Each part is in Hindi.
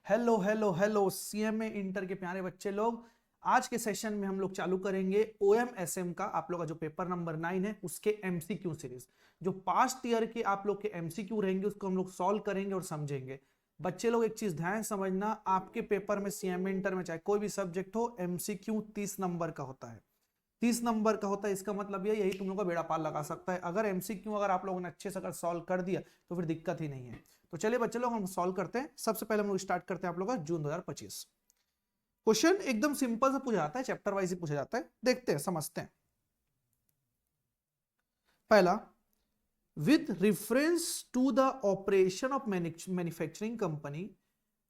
Hello hello hello CMA inter के प्यारे बच्चे लोग। आज के सेशन में हम लोग चालू करेंगे ओएमएसएम का आप लोग का जो पेपर नंबर 9 है उसके एमसीक्यू सीरीज। जो पास्ट ईयर के आप लोग के एमसीक्यू रहेंगे उसको हम लोग सॉल्व करेंगे और समझेंगे। बच्चे लोग एक चीज ध्यान समझना, आपके पेपर में सीएमए इंटर में चाहे कोई भी सब्जेक्ट हो एमसीक्यू 30 नंबर का होता है। 30 नंबर का होता है, इसका मतलब यही तुम लोग का बेड़ा पार लगा सकता है। अगर एमसीक्यू अगर आप लोगों ने अच्छे से अगर सॉल्व कर दिया तो फिर दिक्कत ही नहीं है। तो चलिए बच्चे लोग हम सॉल्व करते हैं। सबसे पहले हम लोग स्टार्ट करते हैं आप लोग का जून 2025। क्वेश्चन एकदम सिंपल से पूछा जाता है, चैप्टर वाइज ही पूछा जाता है। देखते हैं, समझते हैं। पहला, with reference to the operation of manufacturing company,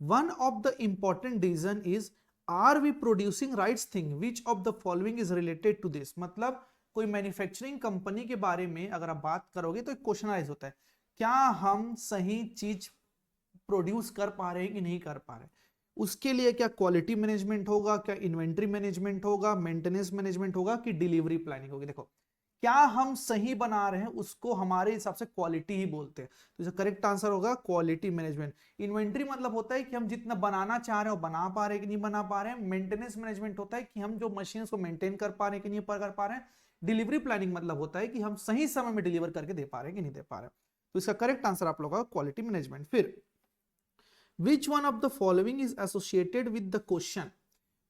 one of the important reason is, are we producing right thing, which of the following is related to this। मतलब कोई मैन्युफैक्चरिंग कंपनी के बारे में अगर आप बात करोगे तो एक क्वेश्चन राइज होता है, क्या हम सही चीज प्रोड्यूस कर पा रहे हैं कि नहीं कर पा रहे। उसके लिए क्या क्वालिटी मैनेजमेंट होगा, क्या इन्वेंट्री मैनेजमेंट होगा, मेंटेनेंस मैनेजमेंट होगा कि डिलीवरी प्लानिंग होगी। देखो, क्या हम सही बना रहे हैं उसको हमारे हिसाब से क्वालिटी ही बोलते हैं, तो इसका करेक्ट आंसर होगा क्वालिटी मैनेजमेंट। इन्वेंट्री मतलब होता है कि हम जितना बनाना चाह रहे हो बना पा रहे हैं कि नहीं बना पा रहे हैं। मेंटेनेंस मैनेजमेंट होता है कि हम जो मशीन को मेंटेन कर पा रहे हैं कि नहीं कर पा रहे हैं। डिलीवरी प्लानिंग मतलब होता है कि हम सही समय में डिलीवर करके दे पा रहे हैं कि नहीं दे पा रहे हैं। तो इसका करेक्ट आंसर आप लोगों का क्वालिटी मैनेजमेंट। फिर which one of the following is associated with the question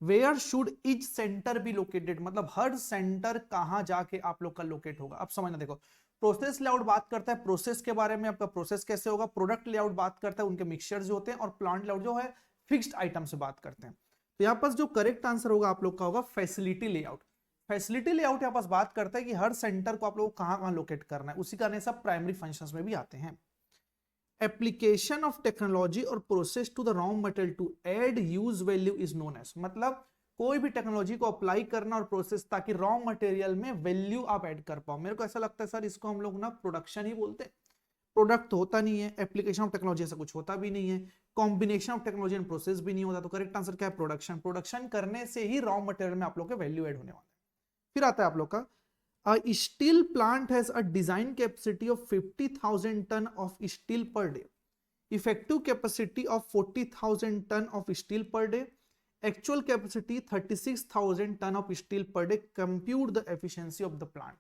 where should each center be located। मतलब हर सेंटर कहां जाके आप लोग का लोकेट होगा। अब समझना, देखो प्रोसेस लेआउट बात करता है प्रोसेस के बारे में, आपका प्रोसेस कैसे होगा। प्रोडक्ट लेआउट बात करता है उनके मिक्सचर जो होते हैं, और प्लांट लेआउट जो है फिक्स्ड आइटम से बात करते हैं। तो यहाँ पर जो करेक्ट आंसर होगा आप लोग का होगा फैसिलिटी लेआउट। फैसिलिटी लेआउट यहाँ पास बात करता है कि हर सेंटर को आप लोग कहां कहां लोकेट करना है, उसी कारण सब प्राइमरी फंक्शंस में भी आते हैं। एप्लीकेशन ऑफ टेक्नोलॉजी और process to the raw material to add use value is known as. मतलब कोई भी टेक्नोलॉजी को अप्लाई करना और प्रोसेस ताकि रॉ मटेरियल में वैल्यू आप ऐड कर पाओ। मेरे को ऐसा लगता है सर इसको हम लोग ना प्रोडक्शन ही बोलते हैं। प्रोडक्ट तो होता नहीं है, एप्लीकेशन ऑफ टेक्नोलॉजी ऐसा कुछ होता भी नहीं है, combination of technology and process भी नहीं होता। तो करेक्ट आंसर क्या है, प्रोडक्शन। प्रोडक्शन करने से ही रॉ मटेरियल में आप लोग के वैल्यू ऐड होने वाला है। फिर आता है आप लोग का a steel plant has a design capacity of 50,000 ton of steel per day, effective capacity of 40,000 ton of steel per day, actual capacity 36,000 ton of steel per day, compute the efficiency of the plant।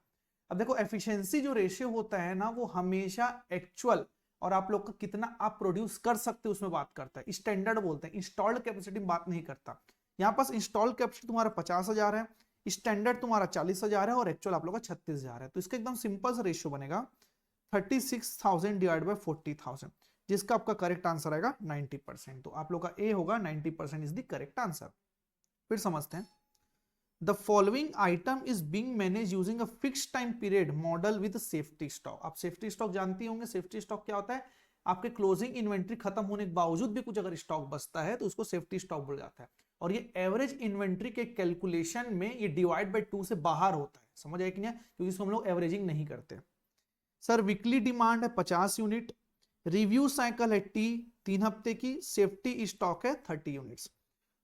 अब देखो एफिशिएंसी जो रेशियो होता है ना वो हमेशा एक्चुअल और आप लोग का कितना आप प्रोड्यूस कर सकते हो उसमें बात करता है। स्टैंडर्ड बोलते हैं, इंस्टॉल्ड कैपेसिटी में बात नहीं करता। यहाँ पास इंस्टॉल्ड कैपेसिटी तुम्हारा 50,000 है, स्टैंडर्ड तुम्हारा 40,000 है और एक्चुअल आप लोग का 36,000 है। तो इसका एकदम सिंपल सा रेशियो बनेगा 36,000 डिवाइड बाय 40,000, जिसका आपका करेक्ट आंसर आएगा 90%। तो आप लोग का ए होगा 90% इज द करेक्ट आंसर। फिर समझते हैं, the following item is being manage using a fixed time period model with safety stock. आप सेफ्टी स्टॉक जानती होंगे। सेफ्टी स्टॉक क्या होता है, आपके क्लोजिंग इन्वेंट्री खत्म होने के बावजूद भी कुछ अगर स्टॉक बचता है तो उसको सेफ्टी स्टॉक बोला जाता है। और ये एवरेज इन्वेंट्री के कैलकुलेशन में ये डिवाइड बाय 2 से बाहर होता है। समझ आए कि नहीं, क्योंकि इसको हम लोग एवरेजिंग नहीं करते। सर वीकली डिमांड है 50 यूनिट, रिव्यू साइकिल है टी 3 हफ्ते की, सेफ्टी स्टॉक है 30 units.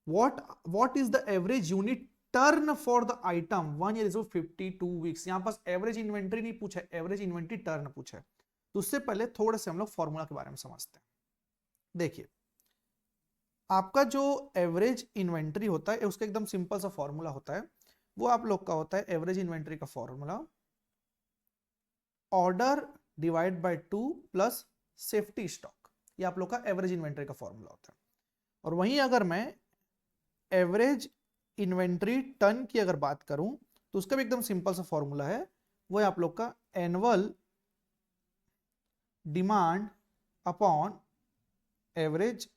What is the average unit turn for the item 1 year is 52 weeks. यहां पास एवरेज इन्वेंट्री नहीं पूछा है, एवरेज इन्वेंट्री टर्न पूछा है। तो उससे पहले थोड़े से हम लोग फॉर्मूला के बारे में समझते हैं। देखिए, आपका जो एवरेज इन्वेंट्री होता है उसका एकदम सिंपल सा फॉर्मूला होता है। वो आप लोग का होता है एवरेज इन्वेंट्री का formula order divide by 2 plus safety stock. ये आप लोग का एवरेज इन्वेंट्री का फॉर्मूला होता है। और वहीं अगर मैं एवरेज इन्वेंट्री टर्न की अगर बात करूं तो उसका भी एकदम सिंपल सा फॉर्मूला है। वो है आप लोग का annual demand upon average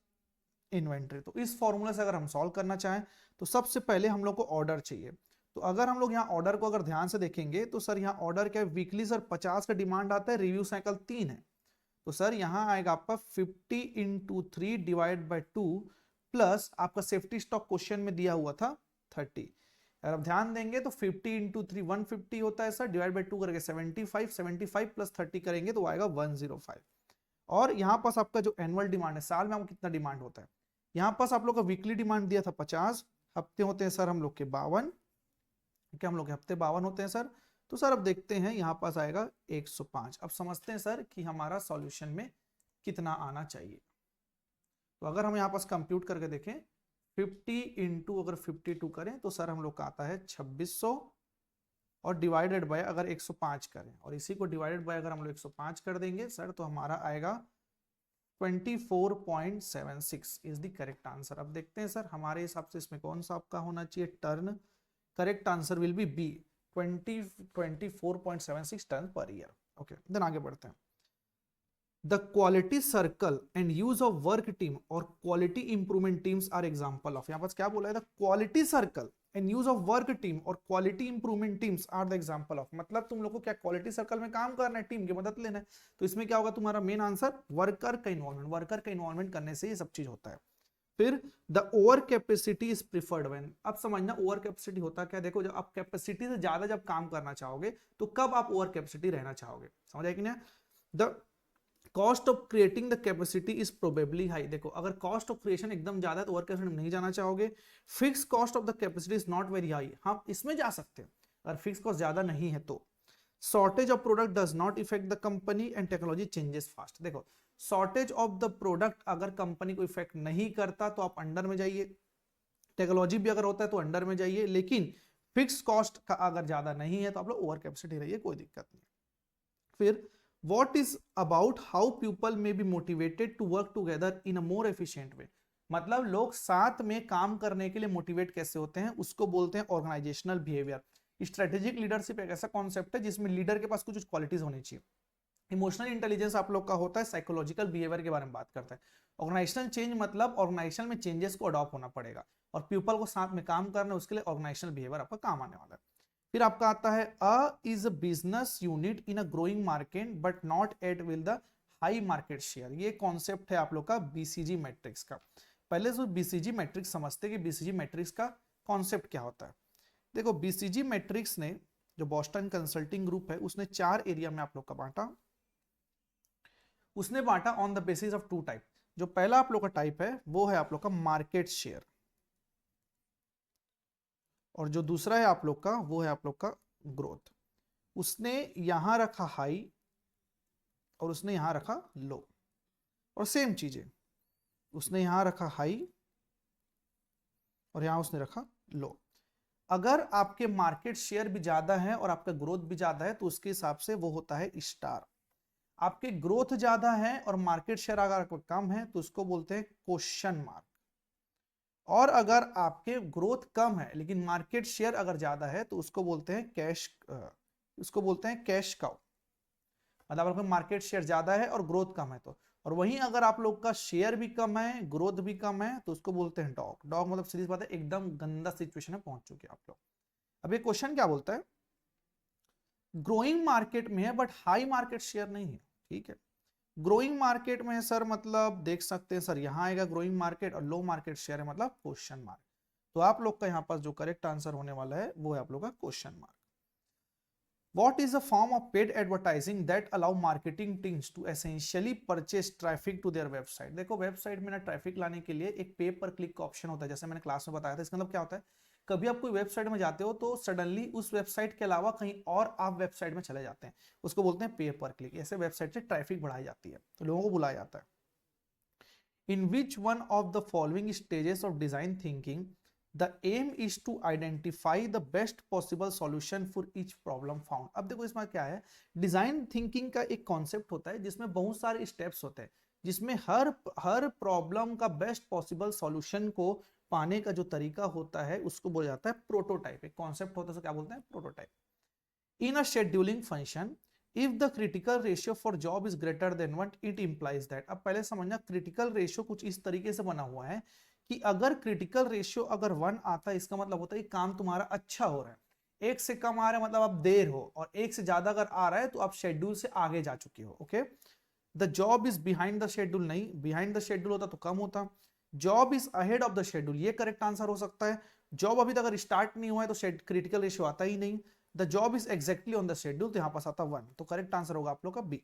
inventory. तो इस फॉर्मूला से अगर हम सॉल्व करना चाहें तो सबसे पहले हम लोग को ऑर्डर चाहिए। तो अगर हम लोग यहाँ ऑर्डर को अगर ध्यान से देखेंगे तो सर यहाँ ऑर्डर क्या है, वीकली सर 50 का डिमांड आता है, रिव्यू साइकिल 3 है। तो सर यहाँ आएगा आपका 50 इंटू 3 डिवाइड बाई 2 प्लस आपका सेफ्टी स्टॉक क्वेश्चन में दिया हुआ था 30। अगर आप ध्यान देंगे तो 50 इंटू 3 150 होता है सर, डिवाइड बाई 2 करके 75, 75 प्लस 30 करेंगे तो आएगा 105। और यहाँ पास आपका जो एनुअल डिमांड है, साल में आपको कितना डिमांड होता है, यहाँ पास आप लोग का वीकली डिमांड दिया था 50, हफ्ते होते हैं सर हम लोग के 52, क्या हम लोग के हफ्ते 52 होते हैं सर। तो सर अब देखते हैं यहाँ पास आएगा 105। अब समझते हैं सर कि हमारा सॉल्यूशन में कितना आना चाहिए। तो अगर हम यहाँ पास कंप्यूट करके देखें 50 इंटू अगर 52 करें तो सर हम लोग का आता है 2600 और डिवाइडेड बाय अगर 105 करें और इसी को डिवाइडेड बाय अगर हम लोग 105 कर देंगे सर तो हमारा आएगा 24.76 इज द करेक्ट आंसर। अब देखते हैं सर हमारे हिसाब से इसमें कौन सा आपका होना चाहिए turn. Correct answer will be B 24.76 turn per year. Okay then आगे बढ़ते हैं। The quality circle and use of work team or quality improvement teams are example of। यहाँ पर क्या बोला है? The quality circle and use of work team और quality improvement teams are the example of। मतलब तुम लोग को क्या क्वालिटी सर्कल में काम करना है, टीम की मदद लेना है, तो इसमें क्या होगा तुम्हारा मेन आंसर वर्कर का इन्वॉल्वमेंट। वर्कर का इन्वॉल्वमेंट करने से ये सब चीज होता है। फिर the over capacity is preferred when. अब समझना ओवर कैपेसिटी होता क्या, देखो जब आप कैपेसिटी से ज्यादा जब काम करना चाहोगे तो कब आप ओवर कैपेसिटी रहना चाहोगे, समझ आए कि नहीं। The cost of creating the capacity is probably high. देखो अगर कॉस्ट ऑफ क्रिएशन एकदम ज्यादा है तो ओवर कैपेसिटी में नहीं जाना चाहोगे। Fix cost of the capacity is not very high, हम इसमें जा सकते हैं अगर फिक्स कॉस्ट ज्यादा नहीं है तो। Shortage of product does not effect the company and technology changes fast. देखो शॉर्टेज ऑफ द प्रोडक्ट अगर कंपनी को इफेक्ट नहीं करता तो आप अंडर में जाइए, टेक्नोलॉजी भी अगर होता है तो अंडर में जाइए, लेकिन फिक्स कॉस्ट का अगर ज्यादा नहीं है तो आप लोग ओवर कैपेसिटी रहिए, कोई दिक्कत नहीं। फिर what is about how people may be motivated to work together in a more efficient way। मतलब लोग साथ में काम करने के लिए मोटिवेट कैसे होते हैं उसको बोलते हैं ऑर्गेनाइजेशनल बिहेवियर। स्ट्रेटेजिक लीडरशिप एक ऐसा कॉन्सेप्ट है जिसमें लीडर के पास कुछ क्वालिटीज होनी चाहिए। इमोशनल इंटेलिजेंस आप लोग का होता है, साइकोलॉजिकल बिहेवियर के बारे में बात करता है। ऑर्गेनाइजेशनल चेंज मतलब ऑर्गेनाइजेशन में चेंजेस को अडॉप्ट होना पड़ेगा और पीपल को साथ में काम करना है, उसके लिए ऑर्गेनाइजेशनल बिहेवियर आपका काम आने वाला है। फिर आपका आता है a is a business unit in a growing market but not at will the high market share. ये कॉन्सेप्ट है आप लोग का बीसीजी मैट्रिक्स का। पहले जो बीसीजी मैट्रिक्स समझते हैं कि बीसीजी मैट्रिक्स का कॉन्सेप्ट क्या होता है। देखो बीसीजी मैट्रिक्स ने जो बॉस्टन कंसल्टिंग ग्रुप है उसने 4 एरिया में आप लोग का बांटा। उसने बांटा on the basis of 2 type. जो पहला आप लोग का टाइप है वो है आप लोग का मार्केट शेयर, और जो दूसरा है आप लोग का वो है आप लोग का ग्रोथ। उसने यहां रखा हाई और उसने यहां रखा लो, और सेम चीजें उसने यहां रखा हाई और यहां उसने रखा लो। अगर आपके मार्केट शेयर भी ज्यादा है और आपका ग्रोथ भी ज्यादा है तो उसके हिसाब से वो होता है स्टार। आपके ग्रोथ ज्यादा है और मार्केट शेयर अगर कम है तो उसको बोलते हैं क्वेश्चन मार्क। और अगर आपके ग्रोथ कम है लेकिन मार्केट शेयर अगर ज्यादा है तो उसको बोलते हैं कैश, उसको बोलते हैं कैश काउ। मतलब आपका मार्केट शेयर ज्यादा है और ग्रोथ कम है तो, और वहीं अगर आप लोग का शेयर भी कम है ग्रोथ भी कम है तो उसको बोलते हैं डॉग। डॉग मतलब सीधी बात है एकदम गंदा सिचुएशन में पहुंच चुके आप लोग। अब ये क्वेश्चन क्या बोलता है, ग्रोइंग मार्केट में है बट हाई मार्केट शेयर नहीं है, ठीक है। ग्रोइंग मार्केट में है सर मतलब देख सकते हैं सर यहां आएगा ग्रोइंग मार्केट, और लो मार्केट शेयर है मतलब क्वेश्चन मार्क। तो आप लोग का यहां पास जो करेक्ट आंसर होने वाला है वो है आप लोग का question mark. What is a form of paid advertising that allow marketing teams to essentially purchase traffic to their website। देखो वेबसाइट में ना ट्रैफिक लाने के लिए एक पे पर क्लिक का ऑप्शन होता है, जैसे मैंने क्लास में बताया था। इसका मतलब क्या होता है, कभी आप कोई वेबसाइट में जाते हो तो सडनली उस वेबसाइट के अलावा कहीं और आप वेबसाइट में चले जाते हैं, उसको बोलते हैं पे पर क्लिक। ऐसे वेबसाइट से ट्रैफिक बढ़ाई जाती है तो लोगों को बुलाया जाता है। In which one of the following stages of design thinking the aim is to identify the best possible solution for each problem found. अब देखो इसमें क्या है, डिजाइन थिंकिंग का एक कॉन्सेप्ट होता है जिसमें बहुत सारे स्टेप्स होते हैं, जिसमें हर प्रॉब्लम का बेस्ट पॉसिबल सॉल्यूशन को पाने का जो तरीका होता है उसको बोला जाता है प्रोटोटाइप। एक कॉन्सेप्ट होता है, क्या बोलते हैं, prototype. In a scheduling function if the critical ratio for job is greater than 1 it implies that. अब पहले समझना क्रिटिकल रेशियो कुछ इस तरीके से बना हुआ है कि अगर क्रिटिकल रेशियो अगर 1 आता है इसका मतलब होता है कि काम तुम्हारा अच्छा हो रहा है। 1 से कम आ रहा है मतलब आप देर हो, और 1 से ज्यादा अगर आ रहा है तो आप शेड्यूल से आगे जा चुके हो। Okay, the job is behind the schedule, नहीं, बिहाइंड द शेड्यूल होता तो कम होता। Job is ahead of the schedule, ये करेक्ट आंसर हो सकता है। जॉब अभी तक अगर स्टार्ट नहीं हुआ है तो क्रिटिकल रेशियो आता ही नहीं। The job is exactly on the schedule, तो यहां पास आता 1, तो करेक्ट आंसर होगा आप लोग का B.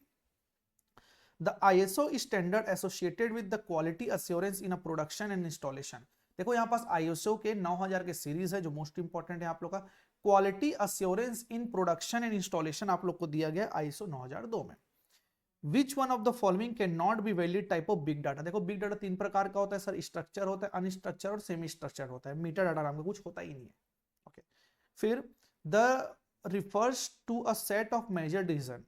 The ISO is standard associated with the quality assurance in a production and installation। देखो यहाँ पास ISO के 9000 के सीरीज है जो मोस्ट इंपॉर्टेंट है आप लोग का। Quality assurance in production and installation आप लोग को दिया गया ISO 9002 में। विच one of the following can not be valid type of big data. देखो बिग डाटा तीन प्रकार का होता है सर, स्ट्रक्चर होता है, अनस्ट्रक्चर और सेमी स्ट्रक्चर होता है, मीटर डाटा नाम का कुछ होता ही नहीं है। ओके, फिर the refers to a set of measured decision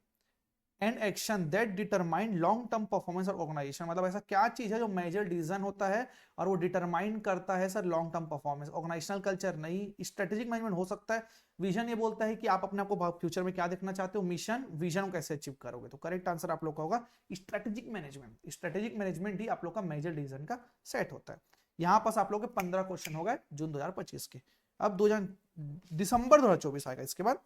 and action that determine long term performance और ऑर्गेनाइजेशन। मतलब ऐसा क्या चीज है जो मेजर डिसीजन होता है और वो डिटरमाइन करता है sir long term performance. Organisational culture नहीं, स्ट्रेटेजिक मैनेजमेंट हो सकता है। विजन ये बोलता है कि आप अपने आपको फ्यूचर में क्या देखना चाहते हो, मिशन विजन को कैसे अचीव करोगे। तो करेक्ट आंसर आप लोग का होगा स्ट्रेटेजिक मैनेजमेंट। स्ट्रेटेजिक मैनेजमेंट ही आप लोग का मेजर डिसीजन का सेट होता है। यहाँ पास आप लोग के 15 क्वेश्चन हो गए जून 2025 के। अब दिसंबर 2024 आएगा, इसके बाद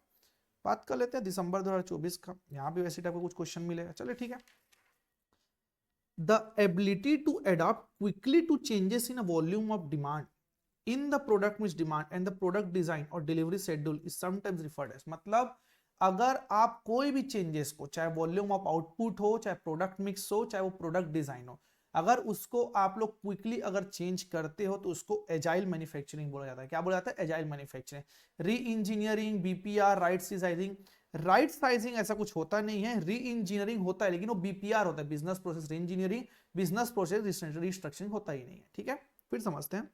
बात कर लेते हैं दिसंबर 2024 का। यहां भी वैसे टाइप का कुछ क्वेश्चन मिलेगा, चलिए ठीक है। The ability to adopt quickly to changes in volume of demand in the product mix demand and the product design और delivery schedule is sometimes referred as. मतलब अगर आप कोई भी चेंजेस को, चाहे वॉल्यूम ऑफ आउटपुट हो, चाहे प्रोडक्ट मिक्स हो, चाहे वो प्रोडक्ट डिजाइन हो, अगर उसको आप लोग क्विकली अगर चेंज करते हो तो उसको एजाइल मैन्युफैक्चरिंग बोला जाता है। क्या बोला जाता है? Agile manufacturing. री engineering, BPR, right sizing. Right sizing ऐसा कुछ होता नहीं है, री इंजीनियरिंग होता है, लेकिन वो बीपीआर होता है, बिजनेस प्रोसेस री इंजीनियरिंग। बिजनेस प्रोसेस रिस्ट्रक्चरिंग होता ही नहीं है। ठीक है, फिर समझते हैं।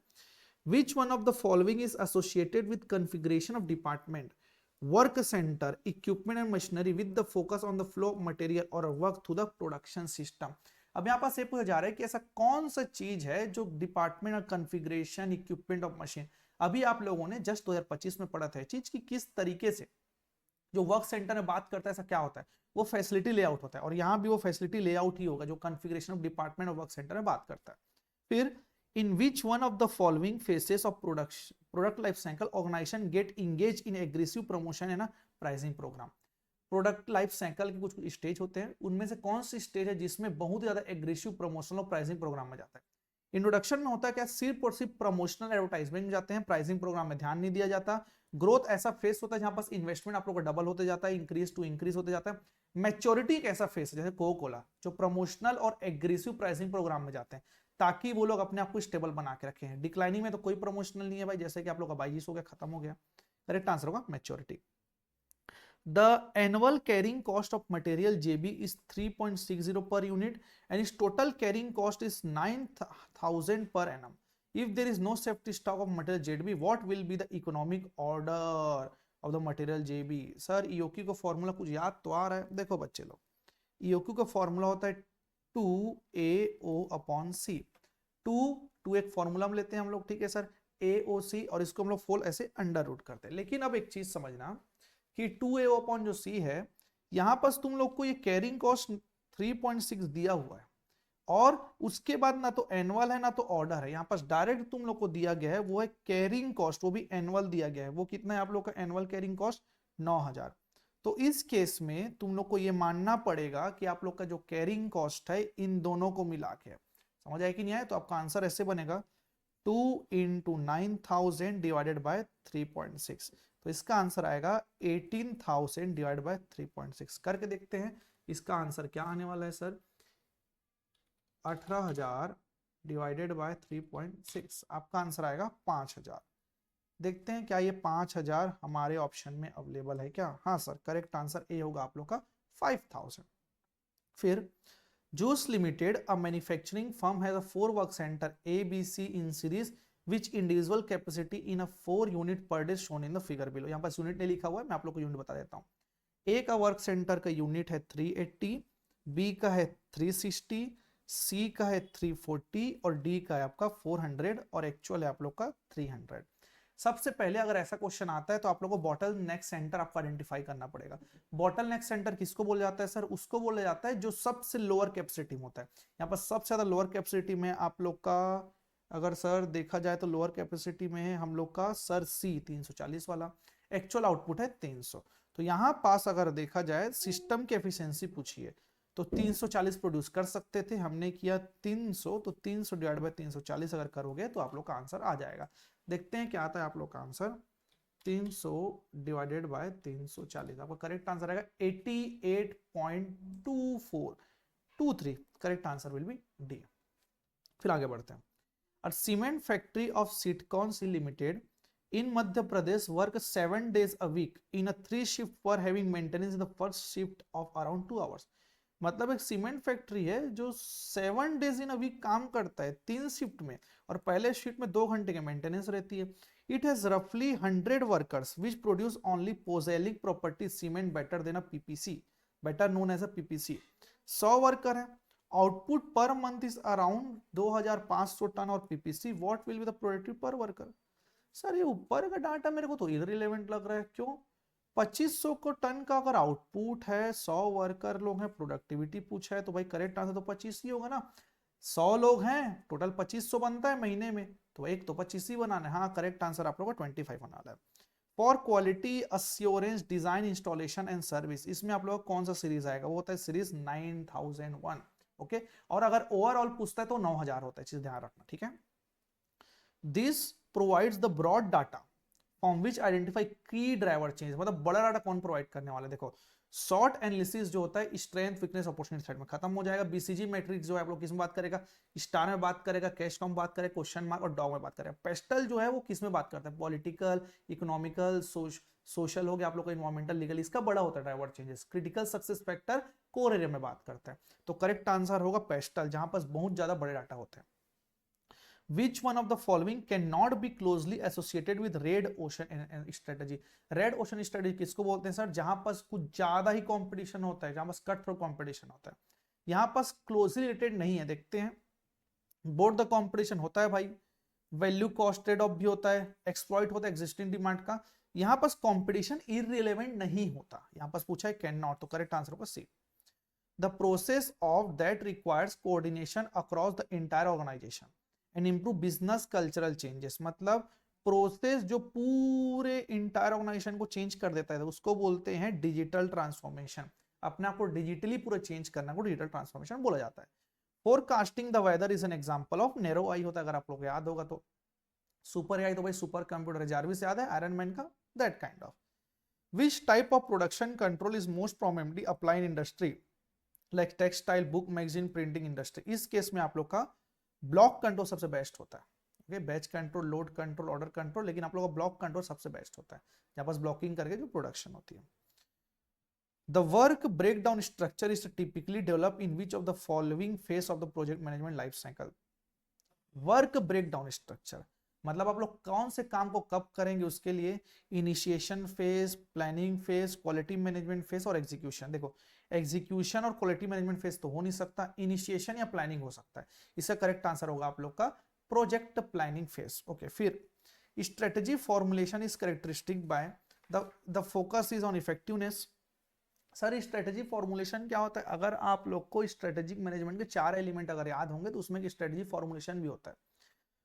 Which one of the following is associated with configuration of department, work center, equipment and machinery with the focus on the flow of material or work through the production system? अब यहाँ पास ये पूछा जा रहा है कि ऐसा कौन सा चीज है जो डिपार्टमेंट और कॉन्फ़िगरेशन, इक्विपमेंट ऑफ मशीन, अभी आप लोगों ने जस्ट 2025 में पढ़ा था चीज की किस तरीके से जो वर्क सेंटर में बात करता है ऐसा क्या होता है, वो फैसिलिटी लेआउट होता है। और यहाँ भी वो फैसिलिटी लेआउट ही होगा जो कॉन्फ़िगरेशन ऑफ डिपार्टमेंट और वर्क सेंटर में बात करता है। फिर in which one of the following phases of product life cycle organization get engaged in aggressive promotion and a pricing program। Product life cycle के कुछ स्टेज होते हैं, उनमें से कौन सी स्टेज है जिसमें बहुत ज्यादा एग्रेसिव प्रमोशनल और प्राइसिंग प्रोग्राम में जाता है। इंट्रोडक्शन में होता है क्या, सिर्फ और सिर्फ प्रमोशनल एडवर्टाइजमेंट में जाते हैं, प्राइसिंग प्रोग्राम में ध्यान नहीं दिया जाता। ग्रोथ ऐसा फेस होता है जहां पास इन्वेस्टमेंट आप लोग का डबल होते जाता है, इंक्रीज टू इंक्रीज होते जाता है। मैच्योरिटी एक ऐसा फेस है जैसे कोको कोला जो प्रमोशनल और एग्रेसिव प्राइसिंग प्रोग्राम में जाते हैं ताकि वो लोग अपने आप को स्टेबल बना के रखे हैं। डिक्लाइनिंग में तो कोई प्रमोशनल नहीं है भाई, जैसे कि आप लोग का 22 हो गया, खत्म हो गया। करेक्ट आंसर होगा maturity. The annual carrying cost of material JB is 3.60 per unit and its total carrying cost is 9,000 per annum. If there is no safety stock of material JB, what will be the economic order of the material JB? Sir EOQ का फॉर्मूला कुछ याद तो आ रहा है? देखो बच्चे लोग, EOQ का फॉर्मूला होता है 2AO अपॉन C। टू एक फॉर्मूला में लेते हैं हम लोग, ठीक है सर, AOC, और इसको हम लोग फुल ऐसे अंडर रूट करते हैं। लेकिन अब एक चीज समझना कि 2AO अपॉन जो C है, यहां पर तुम लोग को ये कैरिंग कॉस्ट 3.6 दिया हुआ है और उसके बाद ना तो एनुअल है ना तो ऑर्डर है। यहाँ पर डायरेक्ट तुम लोग को दिया गया है वो है कैरिंग कॉस्ट, वो भी एनुअल दिया गया है। वो कितना है आप लोग का एनुअल कैरिंग कॉस्ट? 9,000। तो इस केस में तुम लोग को ये मानना पड़ेगा कि आप लोग का जो कैरिंग कॉस्ट है इन दोनों को मिला के, समझ आए कि नहीं आए? तो आपका आंसर ऐसे बनेगा 2 × 9,000 डिवाइडेड बाय 3.6। तो इसका आंसर आएगा 18,000 डिवाइड बाय 3.6। करके देखते हैं इसका आंसर क्या आने वाला है सर। 18,000 डिवाइडेड बाय 3.6, आपका आंसर आएगा 5,000। देखते हैं क्या ये 5,000 हमारे ऑप्शन में अवेलेबल है क्या? हाँ सर, करेक्ट आंसर ए होगा आप लोग का 5,000। फिर juice limited, a manufacturing firm has a 4 work centre ABC in series which individual capacity in a 4 unit per day shown in the figure below। यहाँ पर यूनिट नहीं लिखा हुआ है, मैं आप लोग को यूनिट बता देता हूँ। ए का वर्क सेंटर का यूनिट है 380, बी का है 360, सी का है 340 और डी का है आपका 400 और एक्चुअल है आप लोग का 300। सबसे पहले अगर ऐसा क्वेश्चन आता है तो आप लोग को बॉटल नेक सेंटर आपको आइडेंटिफाई करना पड़ेगा। बॉटल नेक सेंटर किसको बोला जाता है सर? उसको बोला जाता है जो सबसे लोअर कैपेसिटी में होता है। यहाँ पर सबसे ज्यादा लोअर कैपेसिटी में आप लोग का अगर सर देखा जाए तो लोअर कैपेसिटी में है हम लोग का सर सी 340 वाला, एक्चुअल आउटपुट है 300। तो यहाँ पास अगर देखा जाए सिस्टम की एफिशिएंसी पूछिए तो 340 प्रोड्यूस कर सकते थे, हमने किया 300, तो 300 डिवाइड बाय 340 अगर करोगे तो आप लोग का आंसर आ जाएगा। देखते हैं क्या आता है आप लोग का आंसर। 300 डिवाइडेड बाय 340, आपका करेक्ट आंसर आएगा 88.2423। Correct answer will B D. फिर आगे बढ़ते हैं। A cement factory of Sitcon Limited in Madhya Pradesh work 7 days a week in a 3 shift for having maintenance in the first shift of around 2 hours। मतलब एक सीमेंट फैक्ट्री है जो 7 डेज इन अ वीक काम करता है 3 शिफ्ट में, और पहले शिफ्ट में 2 घंटे की मेंटेनेंस रहती है। इट हैज रफली 100 workers which produce only pozzolanic property cement better than a PPC, better known as a PPC. 100 worker है, output per month is around 2500 ton और PPC, what will be the productive per worker. Sir ये ऊपर का डाटा मेरे को तो इररिलेवेंट लग रहा है, क्यों? 2500 को टन का अगर आउटपुट है, 100 वर्कर लोग हैं, प्रोडक्टिविटी पूछा है, तो भाई करेक्ट आंसर तो 25 ही होगा ना। 100 लोग हैं, टोटल 2500 बनता है महीने में, तो एक तो 25 ही बनाना है। हाँ, करेक्ट आंसर आप लोगों का 25 बनाना है। For quality assurance design installation and service, इसमें आप लोगों का कौन सा सीरीज आएगा? वो होता है सीरीज 9001। ओके, और अगर ओवरऑल पूछता है तो 9000 होता है, चीज ध्यान रखना, ठीक है। This provides the broad data from which identify key driver change, मतलब बड़ा डाटा कौन प्रोवाइड करने वाला है? देखो, शॉर्ट एनालिसिस जो होता है स्ट्रेंथ वीकनेस अपॉर्चुनिटी साइड में खत्म हो जाएगा। बीसीजी मैट्रिक्स जो है आप लोग किस में बात करेगा? स्टार में बात करेगा, कैश कॉम बात करेगा, क्वेश्चन मार्क और डॉग में बात करेगा। पेस्टल जो है वो किस में बात करता है? पॉलिटिकल, इकोनॉमिकल, सोशल हो गया आप लोग का, इन्वायरमेंटल, लीगल, इसका बड़ा होता है driver changes. Critical success factor core area में बात करता है, तो करेक्ट आंसर होगा पेस्टल, जहां पर बहुत ज्यादा बड़े डाटा होते हैं। Which one of the following cannot be closely associated with red ocean strategy? Red ocean strategy किसको बोलते हैं सर? जहां पर कुछ ज्यादा ही कंपटीशन होता है, जहां पर कट थ्रू कंपटीशन होता है। यहां पर क्लोजली रिलेटेड नहीं है, देखते हैं। बोर्ड द कंपटीशन होता है भाई, वैल्यू कॉस्ट ट्रेड ऑफ भी होता है, एक्सप्लॉइट होता है एग्जिस्टिंग डिमांड का। यहां पर कंपटीशन इररिलेवेंट नहीं होता, यहां पर पूछा है कैन नॉट, तो करेक्ट आंसर होगा C. The process of that requires coordination across the entire organisation and improve business cultural changes, मतलब प्रोसेस जो पूरे इंटायर ऑर्गेनाइजेशन को चेंज कर देता है उसको बोलते हैं डिजिटल ट्रांसफॉर्मेशन। अपने आप को डिजिटली पूरा चेंज करना को डिजिटल ट्रांसफॉर्मेशन बोला जाता है। Forecasting the weather is an example of narrow AI होता है, अगर आप लोग याद होगा तो। सुपर एआई तो भाई सुपर कंप्यूटर है, जारविस याद है आयरन मैन का, that kind of. Which type of production control is most prominently applied industry like textile, book, magazine, printing industry? इस केस में आप लोग का ब्लॉक कंट्रोल सबसे बेस्ट होता है। Okay, batch control, load control, order control, लेकिन आप लोगों का ब्लॉक कंट्रोल सबसे बेस्ट होता है, जहां पास ब्लॉकिंग करके जो प्रोडक्शन होती है। The work breakdown structure is typically develop in which of the following phase of the project management life cycle? Work breakdown structure मतलब आप लोग कौन से काम को कब करेंगे, उसके लिए initiation phase, planning phase, quality management phase और एग्जीक्यूशन। देखो, एग्जीक्यूशन और क्वालिटी मैनेजमेंट फेज तो हो नहीं सकता, इनिशिएशन या प्लानिंग हो सकता है। इसका करेक्ट आंसर होगा आप लोग का प्रोजेक्ट प्लानिंग फेज। ओके, फिर strategy formulation is characteristic by the focus is on effectiveness. Sir strategy formulation क्या होता है? अगर आप लोग को स्ट्रेटेजिक मैनेजमेंट के 4 एलिमेंट अगर याद होंगे तो उसमें स्ट्रेटेजी फॉर्मुलेशन भी होता है।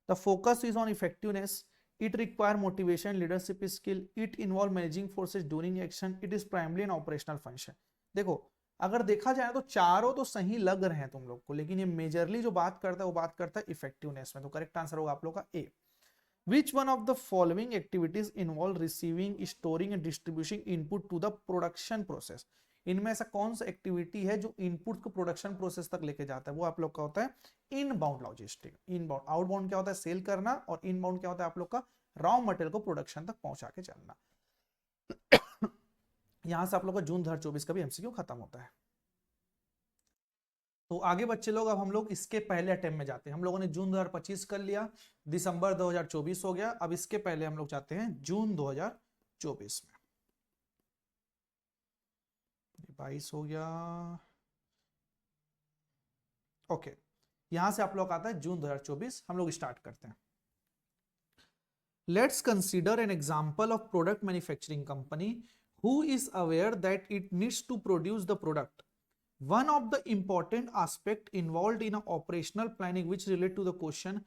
The focus is on effectiveness, it require motivation, leadership skill, it involve managing forces during action, it is primary N operational function. देखो, अगर देखा जाए तो चारों तो सही लग रहे हैं तुम लोग को, लेकिन ये मेजरली जो बात करता है वो बात करता है इफेक्टिवनेस में, तो करेक्ट आंसर होगा आप लोग का ए। Which one of the following activities involve receiving, storing and distributing input to the production process? इनमें ऐसा कौन सा एक्टिविटी है जो इनपुट को प्रोडक्शन प्रोसेस तक लेके जाता है? वो आप लोग का होता है इनबाउंड लॉजिस्टिक। इनबाउंड, आउटबाउंड क्या होता है? सेल करना, और इनबाउंड क्या होता है आप लोग का? रॉ मटेरियल को प्रोडक्शन तक पहुंचा के चलना। यहां से आप लोग का जून 2024 का भी एमसीक्यू खत्म होता है। तो आगे बच्चे लोग, अब हम लोग इसके पहले अटेम्प्ट में जाते हैं। हम लोगों ने जून 2025 कर लिया, दिसंबर 2024 हो गया, अब इसके पहले हम लोग जाते हैं जून 2024 में। 22 हो गया, ओके। यहां से आप लोग आता है जून 2024, हम लोग स्टार्ट करते हैं। Let's consider N example of product manufacturing company who is aware that it needs to produce the product. One of the important aspect involved in a operational planning which relate to the question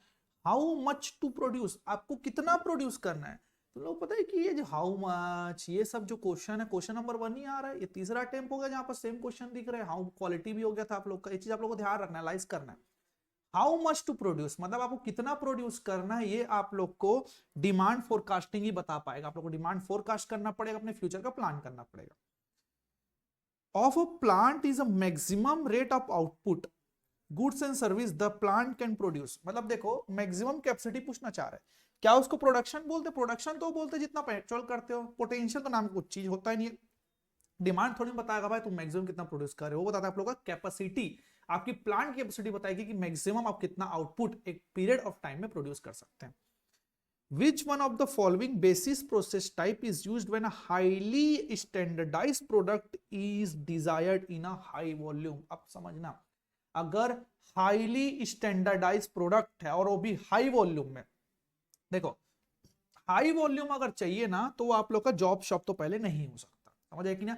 how much to produce, आपको कितना प्रोड्यूस करना है। तो लोग पता है कि ये जो हाउ मच, ये सब जो क्वेश्चन है, क्वेश्चन नंबर 1 ही आ रहा है, ये तीसरा अटेम्प्ट हो गया जहां पर सेम क्वेश्चन दिख रहा है। हाउ क्वालिटी भी हो गया था आप लोग का, ये चीज आप लोग को ध्यान रखना है, एनालाइज करना है। हाउ मच टू प्रोड्यूस मतलब आपको कितना प्रोड्यूस करना है, ये आप लोग को डिमांड फोरकास्टिंग ही बता पाएगा। आप लोग को डिमांड फोरकास्ट करना पड़ेगा, अपने फ्यूचर का प्लान करना पड़ेगा। Of a plant is a maximum rate of output goods and service the plant can produce, मतलब देखो मैक्सिमम कैपेसिटी पूछना चाह रहा है। क्या उसको प्रोडक्शन बोलते? प्रोडक्शन तो बोलते जितना पेट्रोल करते हो। पोटेंशियल तो नाम कुछ चीज होता ही नहीं है, डिमांड थोड़ी बताएगा भाई तुम मैक्सिमम कितना प्रोड्यूस कर रहे हो, वो बताता है आप लोगों का कैपेसिटी, आपकी प्लांट की कैपेसिटी बताएगी कि मैक्सिमम आप कितना आउटपुट एक पीरियड ऑफ टाइम में प्रोड्यूस कर सकते हैं। Which one of the following basis process type is used when a highly standardized product is desired in a high volume? अब समझना, अगर हाईली स्टैंडर्डाइज प्रोडक्ट है और वो भी हाई वॉल्यूम में, देखो हाई वॉल्यूम अगर चाहिए ना तो वो आप लोग का जॉब शॉप तो पहले नहीं हो सकता, समझ आए कि ना।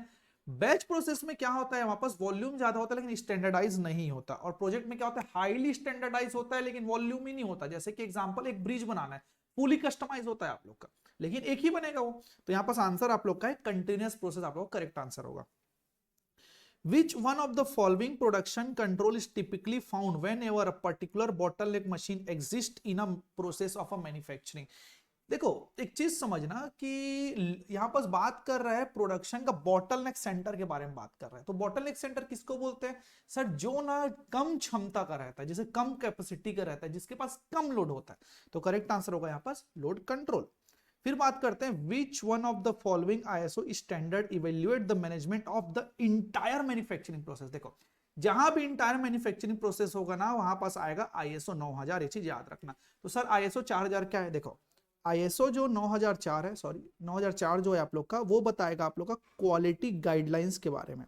बैच प्रोसेस में क्या होता है, वापस वॉल्यूम ज्यादा होता है लेकिन स्टैंडर्डाइज नहीं होता, और प्रोजेक्ट में क्या होता है, हाईली स्टैंडर्डाइज होता है लेकिन वॉल्यूम ही नहीं होता। जैसे कि एग्जांपल, एक ब्रिज बनाना है, फुली कस्टमाइज होता है आप लोग का, लेकिन एक ही बनेगा वो। तो यहां पास आंसर आप लोग का है कंटिन्यूअस प्रोसेस, आप लोग का करेक्ट आंसर होगा। Which one of the following production control is typically found whenever a particular bottleneck machine exists in a process of a manufacturing? देखो एक चीज समझना कि यहां पर बात कर रहा है प्रोडक्शन का बॉटलनेक सेंटर के बारे में बात कर रहा है। तो बॉटलनेक सेंटर किसको बोलते हैं सर, जो ना कम क्षमता का रहता है, जैसे कम कैपेसिटी का रहता है, जिसके पास कम लोड होता है। तो करेक्ट आंसर होगा यहां पास लोड कंट्रोल। फिर बात करते हैं विच one of the following ISO standard evaluate the management of the entire manufacturing process. देखो जहां भी इंटायर मैन्युफैक्चरिंग प्रोसेस होगा ना वहां पास आएगा आईएसओ 9000, ये चीज याद रखना। तो सर आईएसओ 4000 क्या है, देखो आईएसओ जो 9004 है, सॉरी 9004 जो है आप लोग का, वो बताएगा आप लोग का क्वालिटी गाइडलाइंस के बारे में।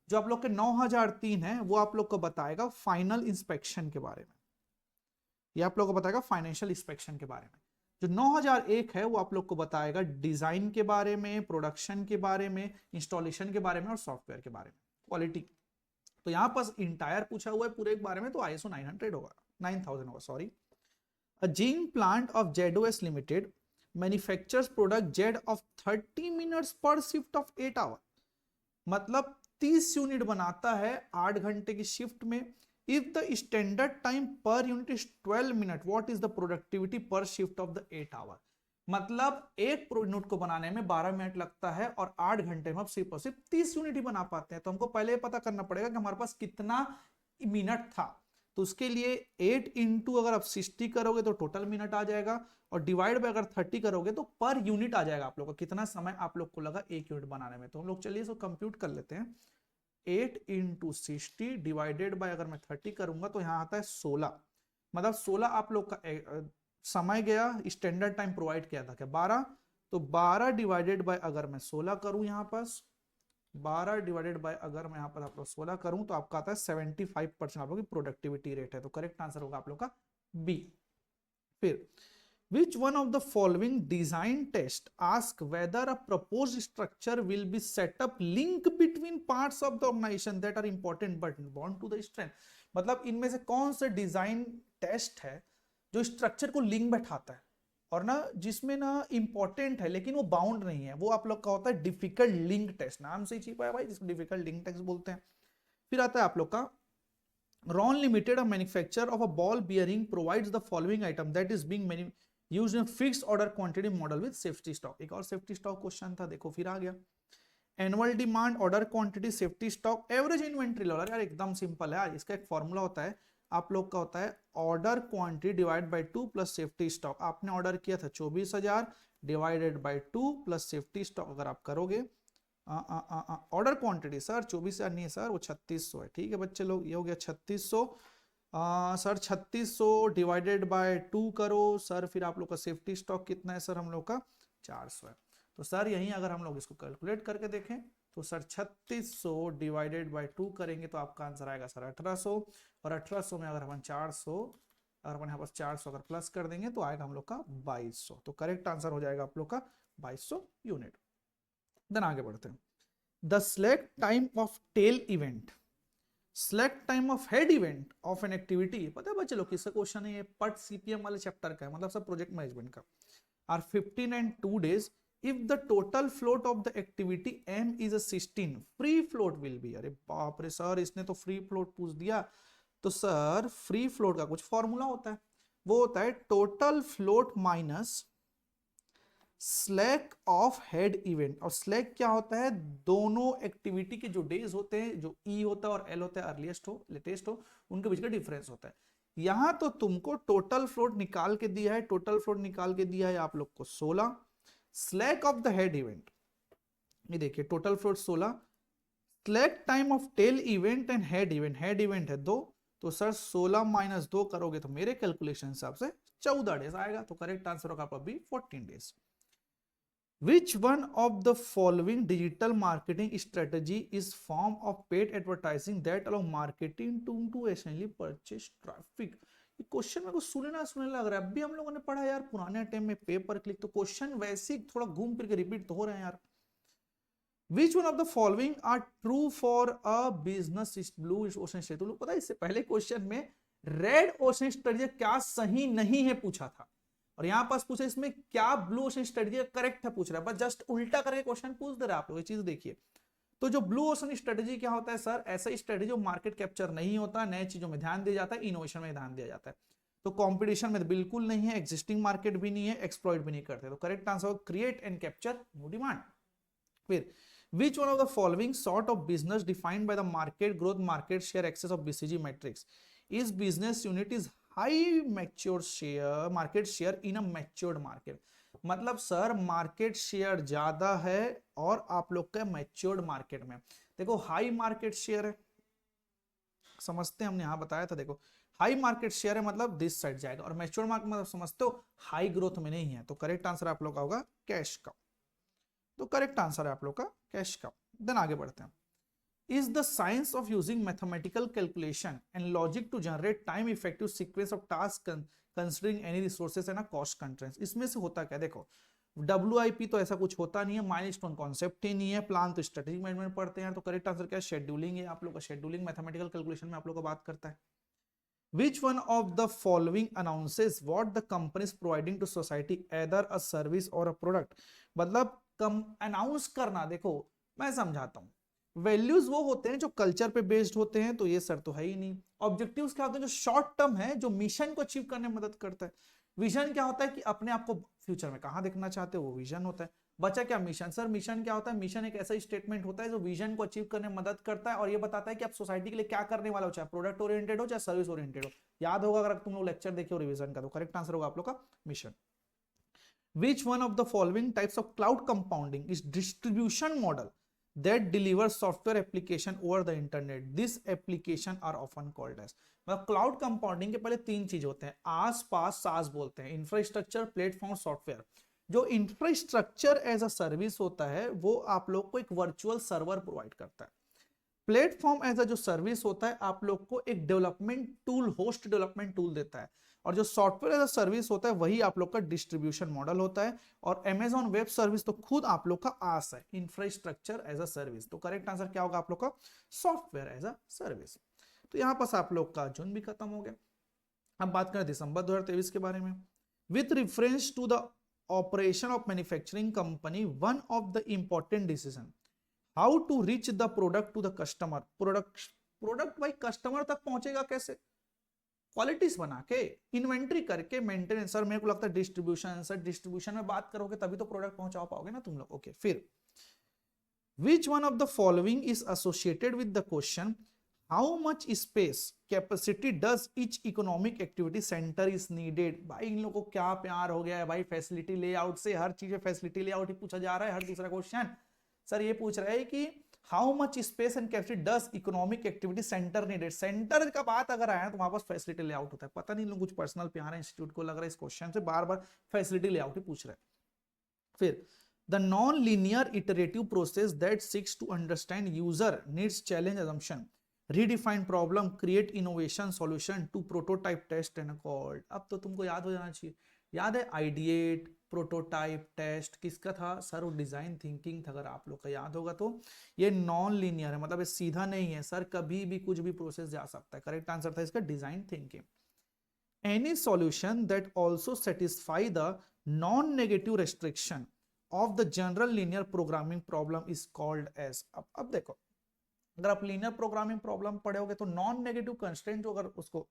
जो आप लोग के 9003 है वो आप लोग को बताएगा फाइनल इंस्पेक्शन के बारे में, ये आप लोग को बताएगा फाइनेंशियल इंस्पेक्शन के बारे में। जो 9001 है वो आप लोग को बताएगा डिजाइन के बारे में, प्रोडक्शन के बारे में, इंस्टॉलेशन के बारे में और सॉफ्टवेयर के बारे में, क्वालिटी। तो यहां पर इंटायर पूछा हुआ है पूरे के बारे में, तो आईएसओ 900 होगा, 9000 होगा sorry. A gene plant of ZOS Limited manufactures product Z of 30 minutes per shift of 8 hour, मतलब 30 यूनिट बनाता है 8 घंटे की शिफ्ट में। If the standard time per unit is 12 minute, what is the productivity per shift of the 8 hour? मतलब एक यूनिट को बनाने में 12 मिनट लगता है और 8 घंटे में सिर्फ और सिर्फ 30 यूनिट ही बना पाते हैं। तो हमको पहले पता करना पड़ेगा कि हमारे पास कितना मिनट था। तो उसके लिए 8 इंटू अगर आप 60 करोगे तो टोटल मिनट आ जाएगा, और डिवाइड बाय अगर 30 करोगे तो पर यूनिट आ जाएगा आप लोग को, कितना समय आप लोग को लगा एक यूनिट बनाने में। तो हम लोग चलिए इसको कंप्यूट कर लेते हैं। 8 इंटू 60 डिवाइडेड बाय अगर मैं 30 करूंगा तो यहाँ आता है 16, मतलब 16 आप लोग का समय गया, स्टैंडर्ड टाइम प्रोवाइड किया था क्या 12, तो 12 डिवाइडेड बाय अगर मैं 16 करूं, यहाँ पास 12 डिवाइडेड बाय अगर मैं यहाँ पर आप लोग 16 करूं तो आपका आता है 75% आप लोग की प्रोडक्टिविटी रेट है। तो करेक्ट आंसर होगा आप लोग का बी। फिर which one of the following design test ask whether a proposed structure will be set up link between parts of the organization that are important but bound to the strength, मतलब इनमें से कौन सा डिजाइन टेस्ट है जो स्ट्रक्चर को लिंक बैठाता है और ना जिसमें ना इंपॉर्टेंट है लेकिन वो बाउंड नहीं है, वो आप लोग का होता है डिफिकल्ट लिंक टेस्ट। नाम से ही छिपा है भाई, जिसको डिफिकल्ट लिंक टेस्ट बोलते हैं। फिर आता है आप लोग का Ron limited, a manufacturer of a ball bearing provides the following item that is being used in fixed order quantity model with safety stock. एक और सेफ्टी स्टॉक क्वेश्चन था, देखो फिर आ गया। Annual demand, order quantity, safety stock, average inventory level. यार एकदम सिंपल है, इसका एक फॉर्मूला होता है आप लोग का, होता है order quantity divide by 2 plus safety stock. आपने ऑर्डर किया था 24000 divided by 2 plus safety stock अगर आप करोगे, ऑर्डर क्वांटिटी सर 24000 नहीं है सर, वो 3600 है। ठीक है बच्चे लोग, ये हो गया 3600 सर, 3600 डिवाइडेड बाय 2 करो सर, फिर आप लोग का सेफ्टी स्टॉक कितना है सर हम लोग का 400 है। तो सर यहीं अगर हम लोग इसको कैलकुलेट करके देखें तो सर 3600 डिवाइडेड बाय 2 करेंगे तो आपका आंसर आएगा सर 1800, और 1800 में अगर हम 400 अगर अपन यहाँ पर 400 अगर प्लस कर देंगे तो आएगा हम लोग का 2200। तो करेक्ट आंसर हो जाएगा आप लोग का 2200 यूनिट। देन आगे बढ़ते हैं। The select time of tail event, select time of head event of an activity, पता है बच्चे लोग किसका क्वेश्चन है ये, पट सीपीएम वाले चैप्टर का है, मतलब सब प्रोजेक्ट मैनेजमेंट का। Are 15 and 2 days if the total float of the activity m is a 16, free float will be। अरे बाप रे सर, इसने तो फ्री फ्लोट पूछ दिया। तो सर फ्री फ्लोट का कुछ फॉर्मूला होता है, वो होता है total float minus slack of head event. और स्लैक क्या होता है, दोनों एक्टिविटी के जो डेज होते हैं, जो ई होता है और एल होता है, अर्लीस्ट हो लेटेस्ट हो, उनके बीच का डिफरेंस होता है। यहां तो तुमको टोटल फ्लोट निकाल के दिया है, टोटल फ्लोट निकाल के दिया है आप लोग को 16, slack of the head event ये देखिए total float 16, slack time of tail event and head event, head event है 2, तो सर 16 माइनस 2 करोगे तो मेरे कैलकुलेशन हिसाब से 14 डेज आएगा, तो करेक्ट आंसर होगा आपका B 14 days. Which one of the following digital marketing strategy is form of paid advertising that allow marketing to essentially purchase traffic? ये क्वेश्चन मेरे को सुने लग रहा है, अभी हम लोगों ने पढ़ा यार पुराने टाइम में पेपर क्लिक, तो क्वेश्चन वैसे ही थोड़ा घूम फिर के रिपीट तो हो रहे हैं यार। Which one of the following are true for a business blue ocean strategy? तो पता है इससे पहले क्वेश्चन में रेड ओशन स्ट्रेटजी क्या सही नहीं है पूछा था, और यहां पास पूछा इसमें क्या ब्लू ओशन स्ट्रेटजी करेक्ट है पूछ रहा है, बस जस्ट उल्टा करके क्वेश्चन पूछ दे रहा है आप लोग। ये चीज देखिए, तो जो ब्लू ओशन स्ट्रेटजी क्या होता है सर, ऐसा स्ट्रेटजी जो मार्केट कैप्चर नहीं होता, नए चीजों में ध्यान दिया जाता है, इनोवेशन में ध्यान दिया जाता है। तो कंपटीशन में बिल्कुल नहीं है, एग्जिस्टिंग मार्केट भी नहीं है, एक्सप्लॉइट भी नहीं करते, तो correct answer create and capture new demand. फिर which one of the following sort of business defined by the market growth, market share, excess of BCG matrix is business unit is high mature share market share in a matured market? मतलब सर मार्केट शेयर ज्यादा है और आप लोग का मैच्योर्ड मार्केट में, देखो हाई मार्केट शेयर है, समझते हैं हमने यहां बताया था, देखो हाई मार्केट शेयर है मतलब दिस साइड जाएगा, और मैच्योर्ड मार्केट मतलब समझते हो हाई ग्रोथ में नहीं है, तो करेक्ट आंसर आप लोग का होगा कैश का, तो करेक्ट आंसर है आप लोग का कैश का। देन आगे बढ़ते हैं, is the science of using mathematical calculation and logic to generate time effective sequence of task considering any resources and cost constraints. इसमें से होता क्या, देखो WIP तो ऐसा कुछ होता नहीं है, माइलस्टोन कॉन्सेप्ट ही नहीं है, प्लान तो स्ट्रेटेजिक मैनेजमेंट पढ़ते हैं, तो करेक्ट आंसर क्या है शेड्यूलिंग है, आप लोग का शेड्यूलिंग मैथमेटिकल कैलकुलेशन में आप लोग का बात करता है। Which one of the following announces what the company is providing to society, either a service or a product? मतलब कम अनाउंस करना, देखो मैं समझाता हूँ, वैल्यूज वो होते हैं जो कल्चर पे बेस्ड होते हैं, तो ये सर तो है ही नहीं। ऑब्जेक्टिव्स क्या होते हैं, जो शॉर्ट टर्म है, जो मिशन को अचीव करने में मदद करता है। विजन क्या होता है कि अपने आप को फ्यूचर में कहां देखना चाहते हो, वो विजन होता है। बचा क्या मिशन, सर मिशन क्या होता है, मिशन एक ऐसा स्टेटमेंट होता है जो विजन को अचीव करने में मदद करता है और ये बताता है कि आप सोसाइटी के लिए क्या करने वाला हो, चाहे प्रोडक्ट ओरिएंटेड हो चाहे सर्विस ओरिएंटेड हो। याद होगा अगर तुम लोग लेक्चर देखे हो रिवीजन का, तो करेक्ट आंसर होगा आप लोग का mission. Which one of the following types of cloud compounding is distribution model that delivers software application over the internet? This application are often called as, मतलब क्लाउड कंपाउंडिंग के पहले 3 चीज होते हैं, आस पास सास बोलते हैं, इंफ्रास्ट्रक्चर, प्लेटफॉर्म, सॉफ्टवेयर। जो इंफ्रास्ट्रक्चर एज अ सर्विस होता है वो आप लोग को एक वर्चुअल सर्वर प्रोवाइड करता है। प्लेटफॉर्म एज अ जो सर्विस होता है आप लोग को एक development tool, host development tool देता है, और जो सॉफ्टवेयर एज अ सर्विस होता है वही आप लोग का डिस्ट्रीब्यूशन मॉडल होता है। और अमेजॉन वेब सर्विस तो खुद आप लोग का आस है, इंफ्रास्ट्रक्चर एज अ सर्विस, तो करेक्ट आंसर क्या होगा आप लोग का सॉफ्टवेयर एज अ सर्विस। तो यहां पास आप लोग का जून भी खत्म हो गया। अब बात करें दिसंबर 2023 के बारे में। With reference to the operation of manufacturing company, one of the important decision, how to reach the product to the customer, product भाई कस्टमर तक पहुंचेगा कैसे, क्वालिटीज बना के, इन्वेंट्री करके, मेंटेनेंस। सर मेरे को लगता है डिस्ट्रीब्यूशन, सर डिस्ट्रीब्यूशन में बात करोगे तभी तो प्रोडक्ट पहुंचा पाओगे ना तुम लोग। ओके, फिर विच one of the following is associated with the question how much space capacity does each economic activity centre is needed. भाई इन लोगों को क्या प्यार हो गया है भाई फैसिलिटी लेआउट से, हर चीज फैसिलिटी लेआउट ही पूछा जा रहा है। हर दूसरा क्वेश्चन सर ये पूछ रहा है कि how much space and capacity does economic activity centre needed. Centre का बात अगर आया तो वहां पास फैसिलिटी लेआउट होता है। पता नहीं लोग कुछ पर्सनल प्यार है इंस्टीट्यूट को, लग रहा है इस क्वेश्चन से बार बार फैसिलिटी लेआउट ही पूछ रहे हैं। फिर the non linear iterative process that seeks to understand user needs, challenge, assumption, redefine problem, create innovation solution to prototype, test and called। अब तो तुमको याद हो जाना चाहिए, याद है आइडिएट, प्रोटोटाइप, टेस्ट किसका था सर, वो डिजाइन थिंकिंग था। अगर आप लोग का याद होगा तो ये नॉन लीनियर है, मतलब ये सीधा नहीं है सर, कभी भी कुछ भी प्रोसेस जा सकता है। करेक्ट आंसर था इसका design thinking. Any solution that also satisfy the non negative restriction of the general linear programming problem is called as. अब देखो अगर आप लीनियर प्रोग्रामिंग प्रॉब्लम पढ़ोगे तो नॉन नेगेटिव कंस्ट्रेंट जो अगर उसको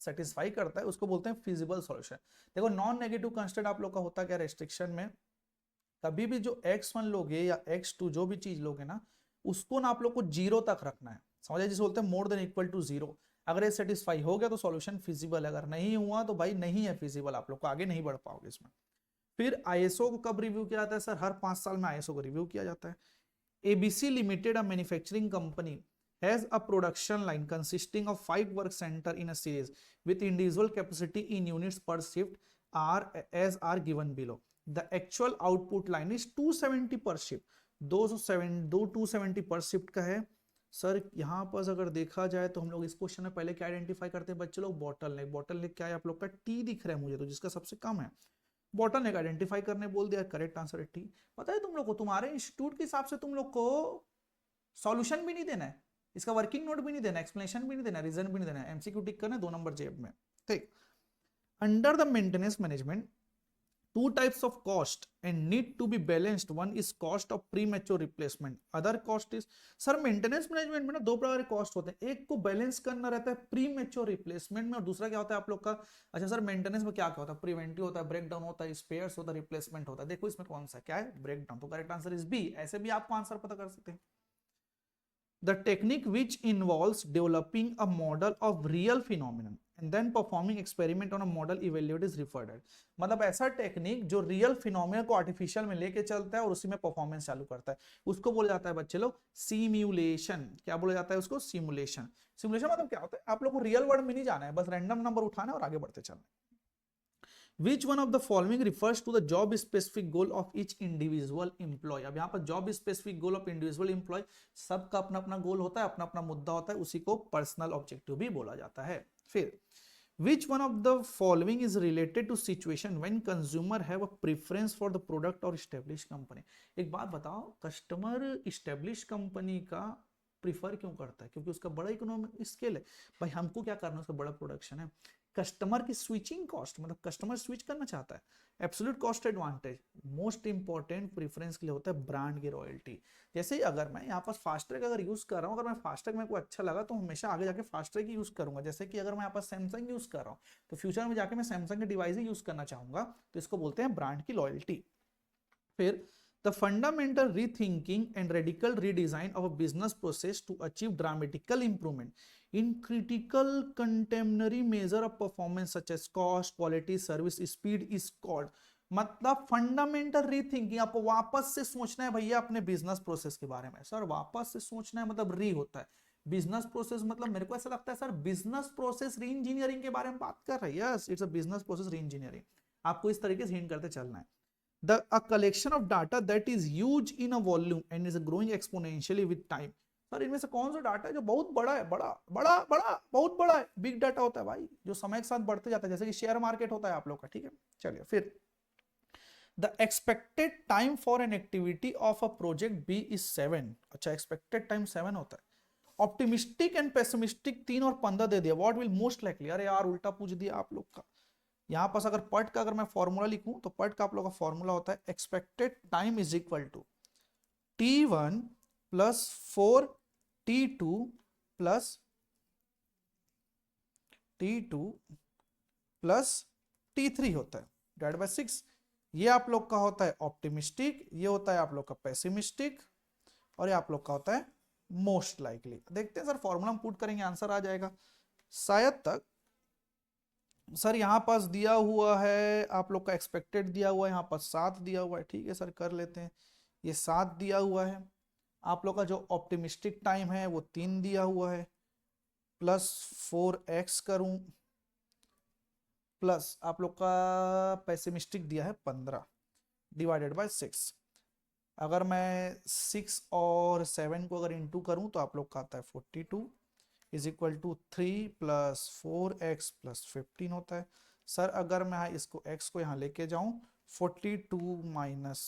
सेटिस्फाई करता है उसको बोलते हैं फिजिबल सॉल्यूशन। देखो नॉन नेगेटिव कंस्ट्रेंट आप लोग का होता क्या, रेस्ट्रिक्शन में कभी भी जो x1 लोगे या x2 जो भी चीज लोगे ना उसको ना आप लोग को 0 तक रखना है, समझे, जिसे बोलते हैं मोर देन इक्वल टू 0। अगर ये सेटिस्फाई हो गया तो सॉल्यूशन फिजिबल है, अगर नहीं हुआ तो भाई नहीं है फिजिबल, आप लोग को आगे नहीं बढ़ पाओगे इसमें। फिर ISO को कब रिव्यू किया जाता है सर, हर 5 साल में ISO को रिव्यू किया जाता है। ABC Limited, a manufacturing company, has a production line consisting of 5 work center in a series with individual capacity in units per shift are given below. The actual output line is 270 per shift. 270 पर शिफ्ट का है सर। यहाँ पर अगर देखा जाए तो हम लोग इस क्वेश्चन में पहले क्या आइडेंटिफाई करते हैं बच्चे लोग? बॉटल नेक। बॉटल नेक क्या है आप लोग का? टी दिख रहा है मुझे तो, जिसका सबसे कम है। बॉटल नेक आइडेंटिफाई करने बोल दिया, करेक्ट आंसर है टी। पता है तुम लोग को, तुम्हारे इंस्टीट्यूट के हिसाब से तुम लोग को सॉल्यूशन भी नहीं देना है, इसका वर्किंग नोट भी नहीं देना, एक्सप्लेनेशन भी नहीं देना, रीजन भी नहीं देना, एमसीक्यू टिक करना, 2 नंबर जेब में। ठीक। Under the maintenance management two types of cost and need to be balanced. One is cost of premature replacement, other cost is, sir maintenance management में ना 2 प्रकार के कॉस्ट होते हैं। एक को बैलेंस करना रहता है प्रीमेच्योर रिप्लेसमेंट में, और दूसरा क्या होता है आप लोग का? अच्छा सर मेंटेनेंस में क्या क्या होता है? प्रिवेंटिव होता है, ब्रेक डाउन होता है, स्पेयर्स होता है, रिप्लेसमेंट होता है। देखो इसमें कौन सा क्या है? Break down. तो करेक्ट आंसर इज बी। ऐसे भी आपको आंसर पता कर सकते हैं। The technique which involves developing a model of real phenomenon and then performing experiment on a model evaluate is referred as। मतलब ऐसा टेक्निक जो रियल फिनोमिना को आर्टिफिशियल में लेके चलता है और उसी में परफॉर्मेंस चालू करता है, उसको बोला जाता है बच्चे लोग सिमुलेशन। क्या बोला जाता है उसको? सिमुलेशन। सिमुलेशन मतलब क्या होता है? आप लोग को रियल वर्ल्ड में नहीं जाना है, बस रैंडम नंबर उठाना है और आगे बढ़ते चलना है। Which one of the following refers to the job specific goal of each individual employee? अब यहाँ पर job specific goal of individual employee, सबका अपना अपना गोल होता है, अपना अपना मुद्दा होता है, उसी को पर्सनल ऑब्जेक्टिव भी बोला जाता है। फिर which one of the following is related to situation when consumer have a preference for the product or established company? एक बात बताओ, कस्टमर established कंपनी का प्रीफर क्यों करता है? क्योंकि उसका बड़ा इकोनॉमिक स्केल है। भाई हमको क्या करना है? उसका बड़ा प्रोडक्शन है। कस्टमर की स्विचिंग कॉस्ट, मतलब कस्टमर स्विच करना चाहता है। Absolute cost advantage, most important preference के लिए होता है ब्रांड की रॉयल्टी। जैसे ही अगर मैं यहाँ पर फास्ट्रैक अगर यूज कर रहा हूँ, अगर मैं फास्ट्रैक मेरे को अच्छा लगा तो हमेशा आगे जाके फास्ट्रैक ही यूज करूंगा। जैसे कि अगर मैं यहाँ पर सैमसंग यूज कर रहा हूँ तो फ्यूचर में जाके मैं सैमसंग के डिवाइस ही यूज करना चाहूंगा, तो इसको बोलते हैं ब्रांड की लॉयल्टी। फिर the fundamental rethinking and radical redesign of a business process to achieve dramatical improvement in critical contemporary measure of performance such as cost, quality, service, speed is called। मतलब फंडामेंटल रीथिंकिंग, आपको वापस से सोचना है भैया अपने बिजनेस प्रोसेस के बारे में। सर वापस से सोचना है मतलब री होता है, बिजनेस प्रोसेस मतलब मेरे को ऐसा लगता है सर बिजनेस प्रोसेस री इंजीनियरिंग के बारे में बात कर रहे हैं। Yes, it's a business process री इंजीनियरिंग। आपको इस तरीके से हिंट करते चलना है। a collection of data that is huge in a volume and is growing exponentially with time। Sir इनमें से कौन सा डाटा है जो बहुत बड़ा है? बड़ा बड़ा बड़ा बहुत बड़ा है, बिग डाटा होता है भाई, जो समय के साथ बढ़ते जाता है, जैसे कि शेयर मार्केट होता है आप लोग का। ठीक है, चलिए फिर the expected time for an activity of a project B is 7। अच्छा, एक्सपेक्टेड टाइम 7 होता है। ऑप्टिमिस्टिक एंड पेसिमिस्टिक 3 और 15 दे दिया। व्हाट विल मोस्ट लाइकली, अरे यार उल्टा पूछ दिया आप लोग का। यहां पास अगर पट का अगर मैं फॉर्मूला लिखूं तो पट का आप लोग का फॉर्मूला होता है expected time is equal to T1 plus 4 T2 plus T2 plus T3 होता है डिवाइड बाय 6। ये आप लोग का होता है ऑप्टिमिस्टिक, ये होता है आप लोग का पेसिमिस्टिक, और ये आप लोग का होता है मोस्ट लाइकली। देखते हैं सर फॉर्मूला हम पुट करेंगे आंसर आ जाएगा शायद तक। सर यहाँ पास दिया हुआ है आप लोग का एक्सपेक्टेड दिया हुआ है, यहाँ पास 7 दिया हुआ है। ठीक है सर कर लेते हैं, ये 7 दिया हुआ है। आप लोग का जो ऑप्टिमिस्टिक टाइम है वो 3 दिया हुआ है, प्लस 4x करूं, प्लस आप लोग का पेसिमिस्टिक दिया है 15 डिवाइडेड बाय 6। अगर मैं 6 और 7 को अगर इंटू करूं तो आप लोग का आता है 42 is equal to 3 plus 4x plus 15 होता है। सर अगर मैं इसको x को यहाँ लेके जाऊं 42 माइनस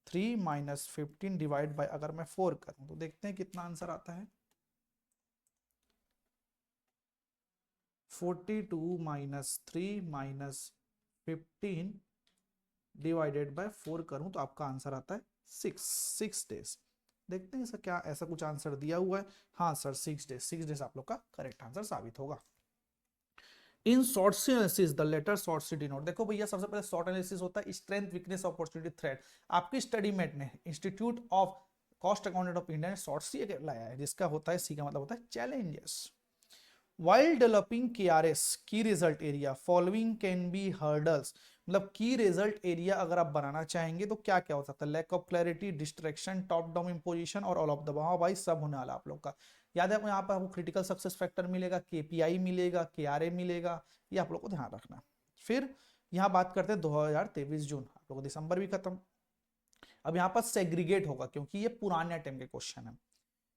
3 माइनस 15 डिवाइड बाय अगर मैं 4 करूं तो देखते हैं कितना आंसर आता है। 42 माइनस 3 माइनस 15 डिवाइडेड बाय 4 करूं तो आपका आंसर आता है 6 डेज। देखते हैं सर क्या ऐसा कुछ आंसर दिया हुआ है। हाँ सर 6 डेज आप लोग का करेक्ट आंसर साबित होगा। In SWOT analysis the letter SWOT C denote. देखो भैया सबसे पहले शॉर्ट एनालिसिस होता है स्ट्रेंथ वीकनेस अपॉर्चुनिटी थ्रेट। आपकी स्टडी मेट ने institute of cost accountant of India ने शॉर्ट सी लाया है जिसका होता है सी का मतलब होता है चैलेंजेस। While developing KRS की result area following can be hurdles, मतलब की रिजल्ट एरिया अगर आप बनाना चाहेंगे तो क्या क्या हो सकता है, lack of clarity, distraction, top down imposition और ऑल ऑफ द, हाँ भाई सब होने वाला आप लोग का। याद है आपको, यहाँ पर आपको क्रिटिकल सक्सेस फैक्टर मिलेगा, केपीआई मिलेगा, केआरए मिलेगा, ये आप लोग को ध्यान रखना। फिर यहाँ बात करते हैं 2023 जून, आप लोग दिसंबर भी खत्म। अब यहाँ पर सेग्रीगेट होगा क्योंकि ये पुराने टाइम के क्वेश्चन है।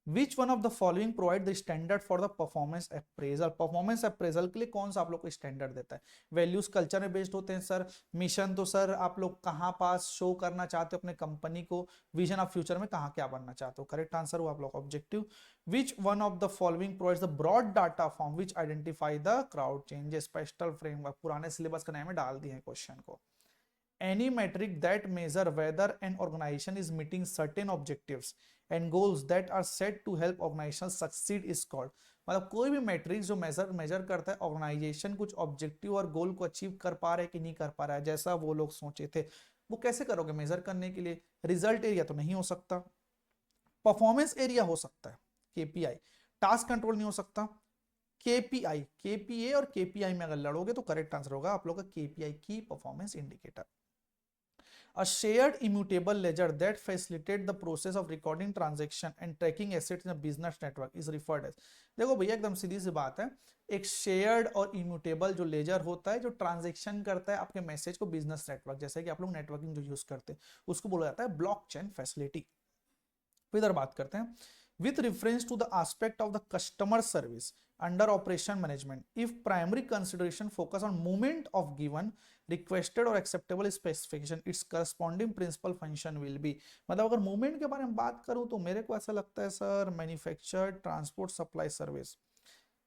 Which one of the following provide the standard for the performance appraisal? Performance appraisal के लिए कौन सा आप लोग को स्टैंडर्ड देता है? वैल्यूज कल्चर में बेस्ड होते हैं सर। मिशन तो सर आप लोग कहाँ पास शो करना चाहते हो अपने कंपनी को, विजन ऑफ फ्यूचर में कहाँ क्या बनना चाहते हो, करेक्ट आंसर हुआ आप लोग objective. Which one of the following provides the broad data form which identify the crowd changes, special framework, पुराने सिलेबस का नाम में डाल दिए हैं क्वेश्चन को। Any metric that measure whether an organization is meeting certain objectives and goals that are set to help organization succeed is called, मतलब कोई भी मैट्रिक्स जो मेजर करता है ऑर्गेनाइजेशन कुछ ऑब्जेक्टिव और गोल को अचीव कर पा रहा है कि नहीं कर पा रहा है जैसा वो लोग सोचे थे, वो कैसे करोगे मेजर करने के लिए? रिजल्ट एरिया तो नहीं हो सकता, परफॉर्मेंस एरिया हो सकता है, केपीआई, टास्क कंट्रोल नहीं हो सकता, केपीआई, केपीए और केपीआई में अगर लड़ोगे तो करेक्ट आंसर होगा आप लोग का केपीआई, की performance indicator. A shared immutable ledger that facilitates the process of recording transaction and tracking assets in a business network is referred as, देखो भैया एकदम सीधी सी बात है, एक शेयर्ड और इम्यूटेबल जो लेजर होता है जो ट्रांजैक्शन करता है आपके मैसेज को बिजनेस नेटवर्क, जैसे कि आप लोग नेटवर्किंग जो यूज करते हैं उसको बोला जाता है ब्लॉकचेन फैसिलिटी। इधर बात करते हैं, with reference to the aspect of the customer service under operation management, if primary consideration focus on movement of given requested or acceptable specification, its corresponding principal function will be, मतलब अगर मूवमेंट के बारे में बात करूं तो मेरे को ऐसा लगता है sir manufacture, transport, supply, service.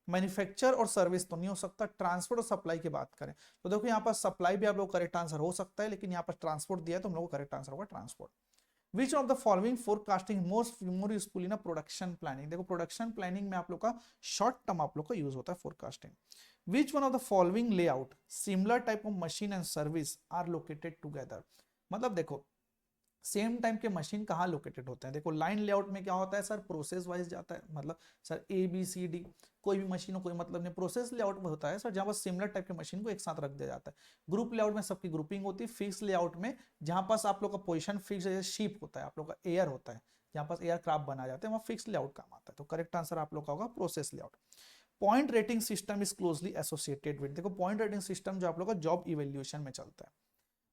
Manufacture और सर्विस तो नहीं हो सकता, ट्रांसपोर्ट और सप्लाई की बात करें तो देखो यहाँ पर सप्लाई भी आप लोग करेक्ट आंसर हो सकता है, लेकिन यहाँ पर ट्रांसपोर्ट दिया है तो हम लोग को करेक्ट आंसर होगा transport. Which of the following forecasting more useful in a production planning, देखो प्रोडक्शन प्लानिंग में आप लोग का शॉर्ट टर्म आप लोग का यूज होता है forecasting. Which one of the following layout similar type of machine and service are located together, मतलब देखो सेम टाइम के मशीन कहाँ लोकेटेड होते हैं, देखो लाइन लेआउट में क्या होता है सर, प्रोसेस वाइज जाता है, मतलब sir A B C D, कोई भी मशीन हो कोई मतलब नहीं, प्रोसेस लेआउट में होता है सर जहाँ पर सिमिलर टाइप के मशीन को एक साथ रख दिया जाता है। ग्रुप लेआउट में सबकी ग्रुपिंग होती है, फिक्स लेआउट में जहाँ पास आप लोग का पोजिशन फिक्स, जैसे शिप होता है आप लोग का एयर होता है, जहाँ पास एयरक्राफ्ट बना जाते हैं वहाँ फिक्स लेआउट काम आता है, तो करेक्ट आंसर आप लोग का होगा process layout. Point rating system is closely associated with, देखो पॉइंट रेटिंग सिस्टम जो आप लोग का जॉब इवेल्यूएशन में चलता है।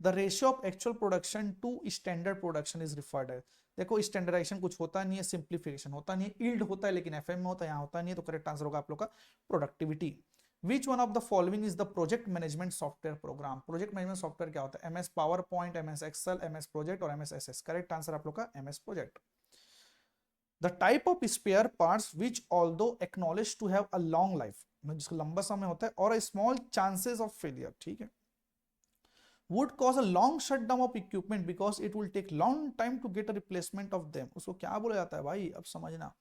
The ratio of actual production to standard production is referred as, देखो स्टैंडर्डाइजेशन कुछ होता नहीं है, सिंप्लीफिकेशन होता नहीं है, यील्ड होता है लेकिन एफएम में होता है, यहाँ होता नहीं है, तो करेक्ट आंसर होगा आप लोग का productivity. Which one of the following is the project management software program, project management software क्या होता है, MS power point, MS Excel, MS project और एमएस एसएस, करेक्ट आंसर आप लोग का MS project. The type of spare parts which although acknowledged to have a long life, जिसका लंबा समय होता है, और a small chances of failure, ठीक है, would cause a long shutdown of equipment because it will take long time to get a replacement of them, उसको क्या बोला जाता है भाई, अब समझना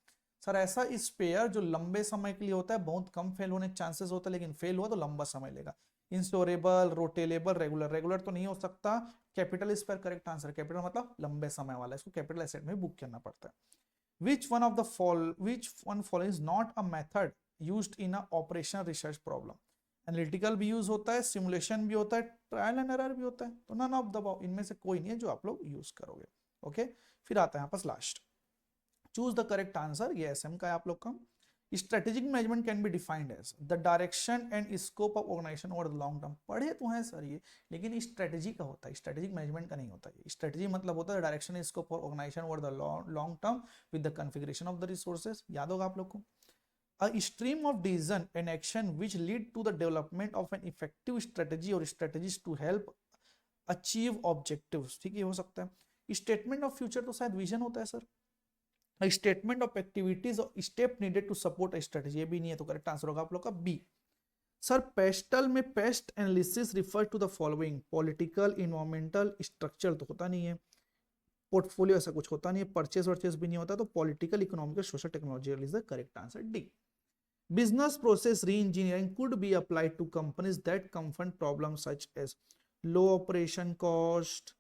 सर, ऐसा स्पेयर जो लंबे समय के लिए होता है, बहुत कम फेल होने चांसेस होता है लेकिन फेल हुआ तो लंबा समय लेगा। इंश्योरेबल, रोटेलेबल, रेगुलर, रेगुलर तो नहीं हो सकता, capital spare correct answer, capital मतलब लंबे समय वाला, इसको कैपिटल एसेट में बुक करना पड़ता है। which one follows is not a method used in a operational research problem, analytical भी यूज होता है, सिमुलेशन भी होता है, ट्रायल एंड एरर भी होता है, तो नन ऑफ द अबव, इनमें से कोई नहीं है जो आप लोग यूज करोगे। ओके, फिर आता है यहाँ पर last, choose the correct answer, ये एसएम का है आप लोग का। Strategic management can be defined as the direction and scope of organization over the long term, पढ़े तो हैं सर ये, लेकिन स्ट्रेटेजी का होता है, स्ट्रेटेजिक मैनेजमेंट का नहीं होता है। स्ट्रेटेजी मतलब होता है direction and scope of organization over the long term with the configuration of the resources, याद होगा आप लोग को। A stream of decision and action which lead to the development of an effective strategy or strategies to help achieve objectives, ठीक है, हो सकता है। स्टेटमेंट ऑफ फ्यूचर तो शायद विजन होता है सर। स्टेटमेंट ऑफ एक्टिविटीज और step needed to support a strategy, ये भी नहीं है, तो करेक्ट आंसर होगा आप लोग का बी। सर पेस्टल में PEST analysis refer to the following, political, environmental, structural तो होता नहीं है, पोर्टफोलियो ऐसा कुछ होता नहीं है, परचेस वर्चेस भी नहीं होता, तो political, economical, social, technological is the correct answer, D. Business process re-engineering could be applied to companies that confront problems such as low operation cost,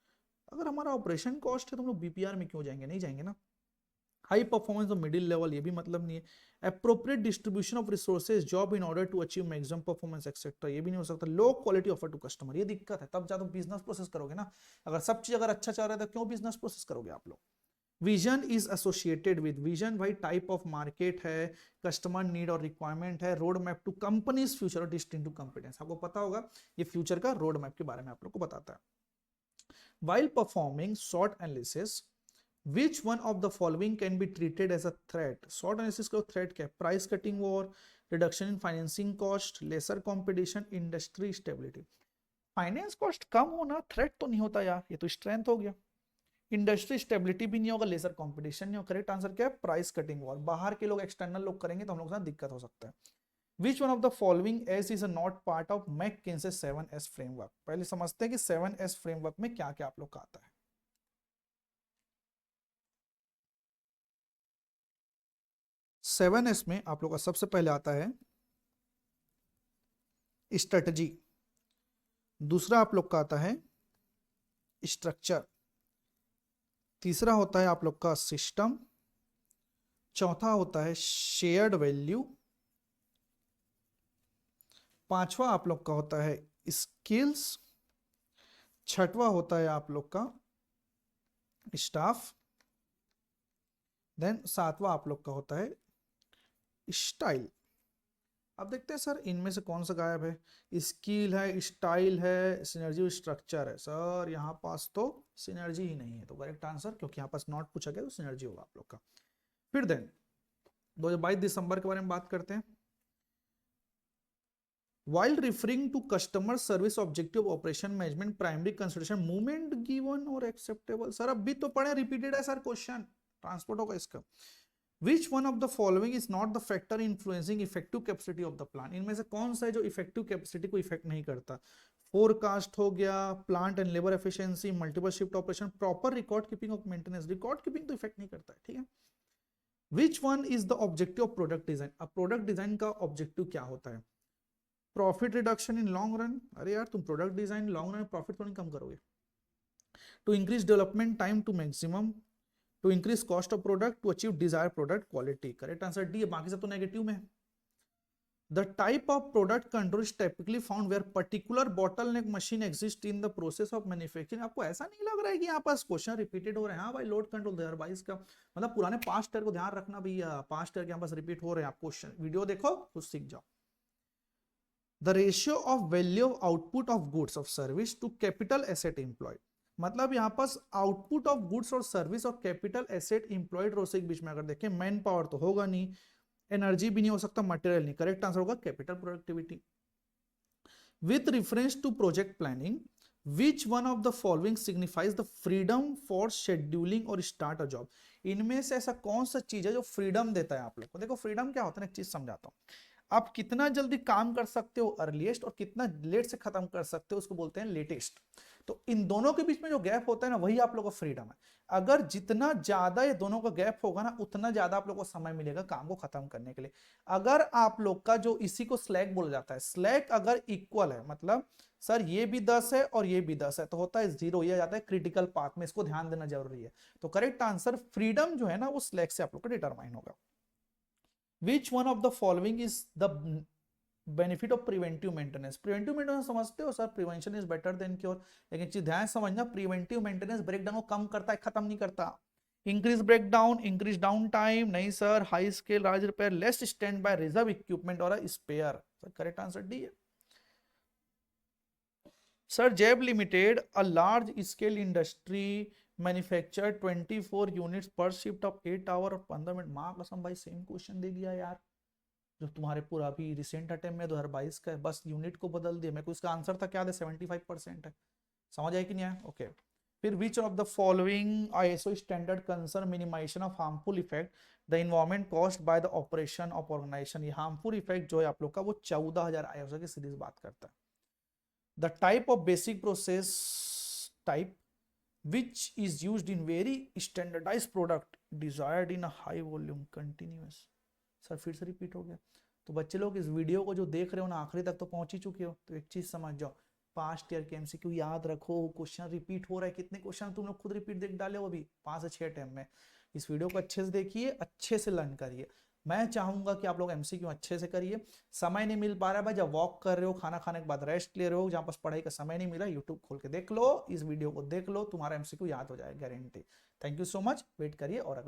अगर हमारा ऑपरेशन कॉस्ट है तो हम लोग बीपीआर में क्यों जाएंगे, नहीं जाएंगे ना। हाई परफॉर्मेंस और मिडिल लेवल, ये भी मतलब नहीं है। Appropriate distribution of resources job in order to achieve maximum performance etcetera, ये भी नहीं हो सकता। Low quality offer to customer, ये दिक्कत है, तब ज्यादा बिजनेस प्रोसेस करोगे ना। अगर सब चीज अगर अच्छा चल रहा है तो क्यों बिजनेस प्रोसेस करोगे आप लोग। Vision is associated with, vision भाई टाइप ऑफ मार्केट है, कस्टमर नीड और रिक्वायरमेंट है, road map to company's future और डिस्टिंक्टिव कॉम्पिटेंस, आपको पता होगा ये फ्यूचर का रोड मैप के बारे में आप लोग को बताता है। While performing SWOT analysis, which one of the following can be treated as a threat? SWOT analysis का threat क्या है? Price cutting war, reduction in financing cost, lesser competition, industry stability. Finance cost कम होना थ्रेट तो नहीं होता यार, ये तो स्ट्रेंथ हो गया। इंडस्ट्री स्टेबिलिटी भी नहीं होगा, लेजर कंपटीशन नहीं होगा। करेक्ट आंसर क्या है? प्राइस कटिंग वॉर, बाहर के लोग एक्सटर्नल लोग करेंगे तो हम लोग के साथ दिक्कत हो सकता है। Which one of the following S is not part of McKinsey 7S framework? पहले समझते हैं कि 7S फ्रेमवर्क में क्या क्या आप लोग का आता है। 7S में आप लोग का सबसे पहले आता है स्ट्रेटजी, दूसरा आप लोग का आता है स्ट्रक्चर, तीसरा होता है आप लोग का सिस्टम, चौथा होता है शेयर्ड वैल्यू, पांचवा आप लोग का होता है स्किल्स, छठवा होता है आप लोग का स्टाफ, देन सातवां आप लोग का होता है स्टाइल। अब देखते हैं सर इनमें से कौन सा गायब है। स्किल है, स्टाइल है, सिनर्जी, स्ट्रक्चर है। सर यहाँ पास तो सिनर्जी ही नहीं है, तो करेक्ट आंसर, क्योंकि यहाँ पास नॉट पूछा गया तो सिनर्जी होगा आप लोग का। फिर देन 2022 दिसंबर के बारे में बात करते हैं। While referring to customer service objective operation management primary consideration movement given or acceptable, sir अब भी तो पढ़े, रिपीटेड है सर क्वेश्चन, ट्रांसपोर्ट होगा इसका। Which one of the following is not the factor influencing effective capacity of the plan? इनमें से कौन सा है जो इफेक्टिव कैपेसिटी को इफेक्ट नहीं करता? फोरकास्ट हो गया, plant and labour efficiency, multiple shift operation, proper record keeping of maintenance. Record keeping तो इफेक्ट नहीं करता है, ठीक है। Which one is the objective of product design? अब प्रोडक्ट डिजाइन का ऑब्जेक्टिव क्या होता है? Profit reduction in long run. अरे यार तुम प्रोडक्ट डिजाइन लॉन्ग रन में प्रॉफिट थोड़ी कम करोगे। To increase development time to maximum, to increase cost of product, to achieve desire product quality. Correct answer D है, बाकी सब तो नेगेटिव में है। The type of product control is typically found where particular bottleneck machine exists in the process of manufacturing। आपको ऐसा नहीं लग रहा है कि यहाँ पास क्वेश्चन रिपीटेड हो रहे हैं? हाँ भाई, लोड कंट्रोल 2022 का मतलब पुराने पास्ट ईयर को ध्यान रखना भैया, पास्ट ईयर के यहाँ पास रिपीट हो रहे हैं। आप क्वेश्चन वीडियो देखो, कुछ सीख जाओ। The ratio of value of output of goods of service to capital asset employed, मतलब यहाँ पास आउटपुट ऑफ गुड्स और सर्विस और कैपिटल एसेट इंप्लॉयड रोसे के बीच में अगर देखें, मैन पावर तो होगा नहीं, एनर्जी भी नहीं हो सकता, मटेरियल नहीं। करेक्ट आंसर होगा capital productivity. With reference to project planning, which one of the following signifies the freedom for scheduling और स्टार्ट अ जॉब? इनमें से ऐसा कौन सा चीज है जो फ्रीडम देता है आप लोग को? देखो फ्रीडम क्या होता है, एक चीज समझाता हूँ। आप कितना जल्दी काम कर सकते हो अर्लीस्ट, और कितना लेट से खत्म कर सकते हो उसको बोलते हैं लेटेस्ट। तो इन दोनों के बीच में जो गैप होता है ना, वही आप लोगों का फ्रीडम है। अगर जितना ज्यादा ये दोनों का गैप होगा ना, उतना ज्यादा आप लोगों को समय मिलेगा काम को खत्म करने के लिए। अगर आप लोग का जो इसी को स्लैक बोला जाता है, स्लैक अगर इक्वल है, मतलब सर ये भी 10 है और ये भी 10 है, तो होता है 0, ये जाता है क्रिटिकल पाथ में। इसको ध्यान देना जरूरी है। तो करेक्ट आंसर फ्रीडम जो है ना, वो स्लैक से आप लोग का डिटरमाइन होगा। Which one of the following is the benefit of preventive maintenance? Preventive maintenance समझते हो sir, prevention is better than cure. लेकिन चीज ध्यान समझना, प्रिवेंटिव मेंटेनेंस ब्रेकडाउन को कम करता है, खत्म नहीं करता। Increase breakdown, increase down time, नहीं सर। हाई स्केल राज repair, less standby reserve equipment और स्पेयर। करेक्ट आंसर डी है। सर जेब limited a large scale industry manufacture 24 units per shift of 8 hour और 15 मिनट। माँ कसम भाई सेम क्वेश्चन दे दिया यार, जो तुम्हारे पूरा अभी रिसेंट अटेम्प्ट में 2022 का है, बस यूनिट को बदल दिया। मेरे को इसका आंसर था क्या है, 75% है। समझ आया कि नहीं आया? ओके। फिर which of the following ISO standard concern minimization of harmful effect the environment caused by the operation of organization? ये हार्मफुल इफेक्ट जो है आप लोग का, वो 14000 आईएसओ की सीरीज बात करता है। The type of basic process type which is used in very standardized product desired in a high volume continuous। Sir फिर से रिपीट हो गया। तो बच्चे लोग इस वीडियो को जो देख रहे हो ना, आखिरी तक तो पहुंच ही चुके हो, तो एक चीज समझ जाओ, पास्ट ईयर के एमसीक्यू याद रखो। क्वेश्चन रिपीट हो रहा है, कितने क्वेश्चन तुम लोग खुद रिपीट देख डाले हो अभी 5 से 6 टाइम में। इस वीडियो को अच्छे से देखिए, अच्छे से लर्न करिए। मैं चाहूंगा कि आप लोग एमसीक्यू अच्छे से करिए। समय नहीं मिल पा रहा है भाई, जब वॉक कर रहे हो, खाना खाने के बाद रेस्ट ले रहे हो, जहां पास पढ़ाई का समय नहीं मिला, यूट्यूब खोल के देख लो, इस वीडियो को देख लो, तुम्हारा एमसीक्यू याद हो जाएगा guarantee. Thank you so much, wait करिए और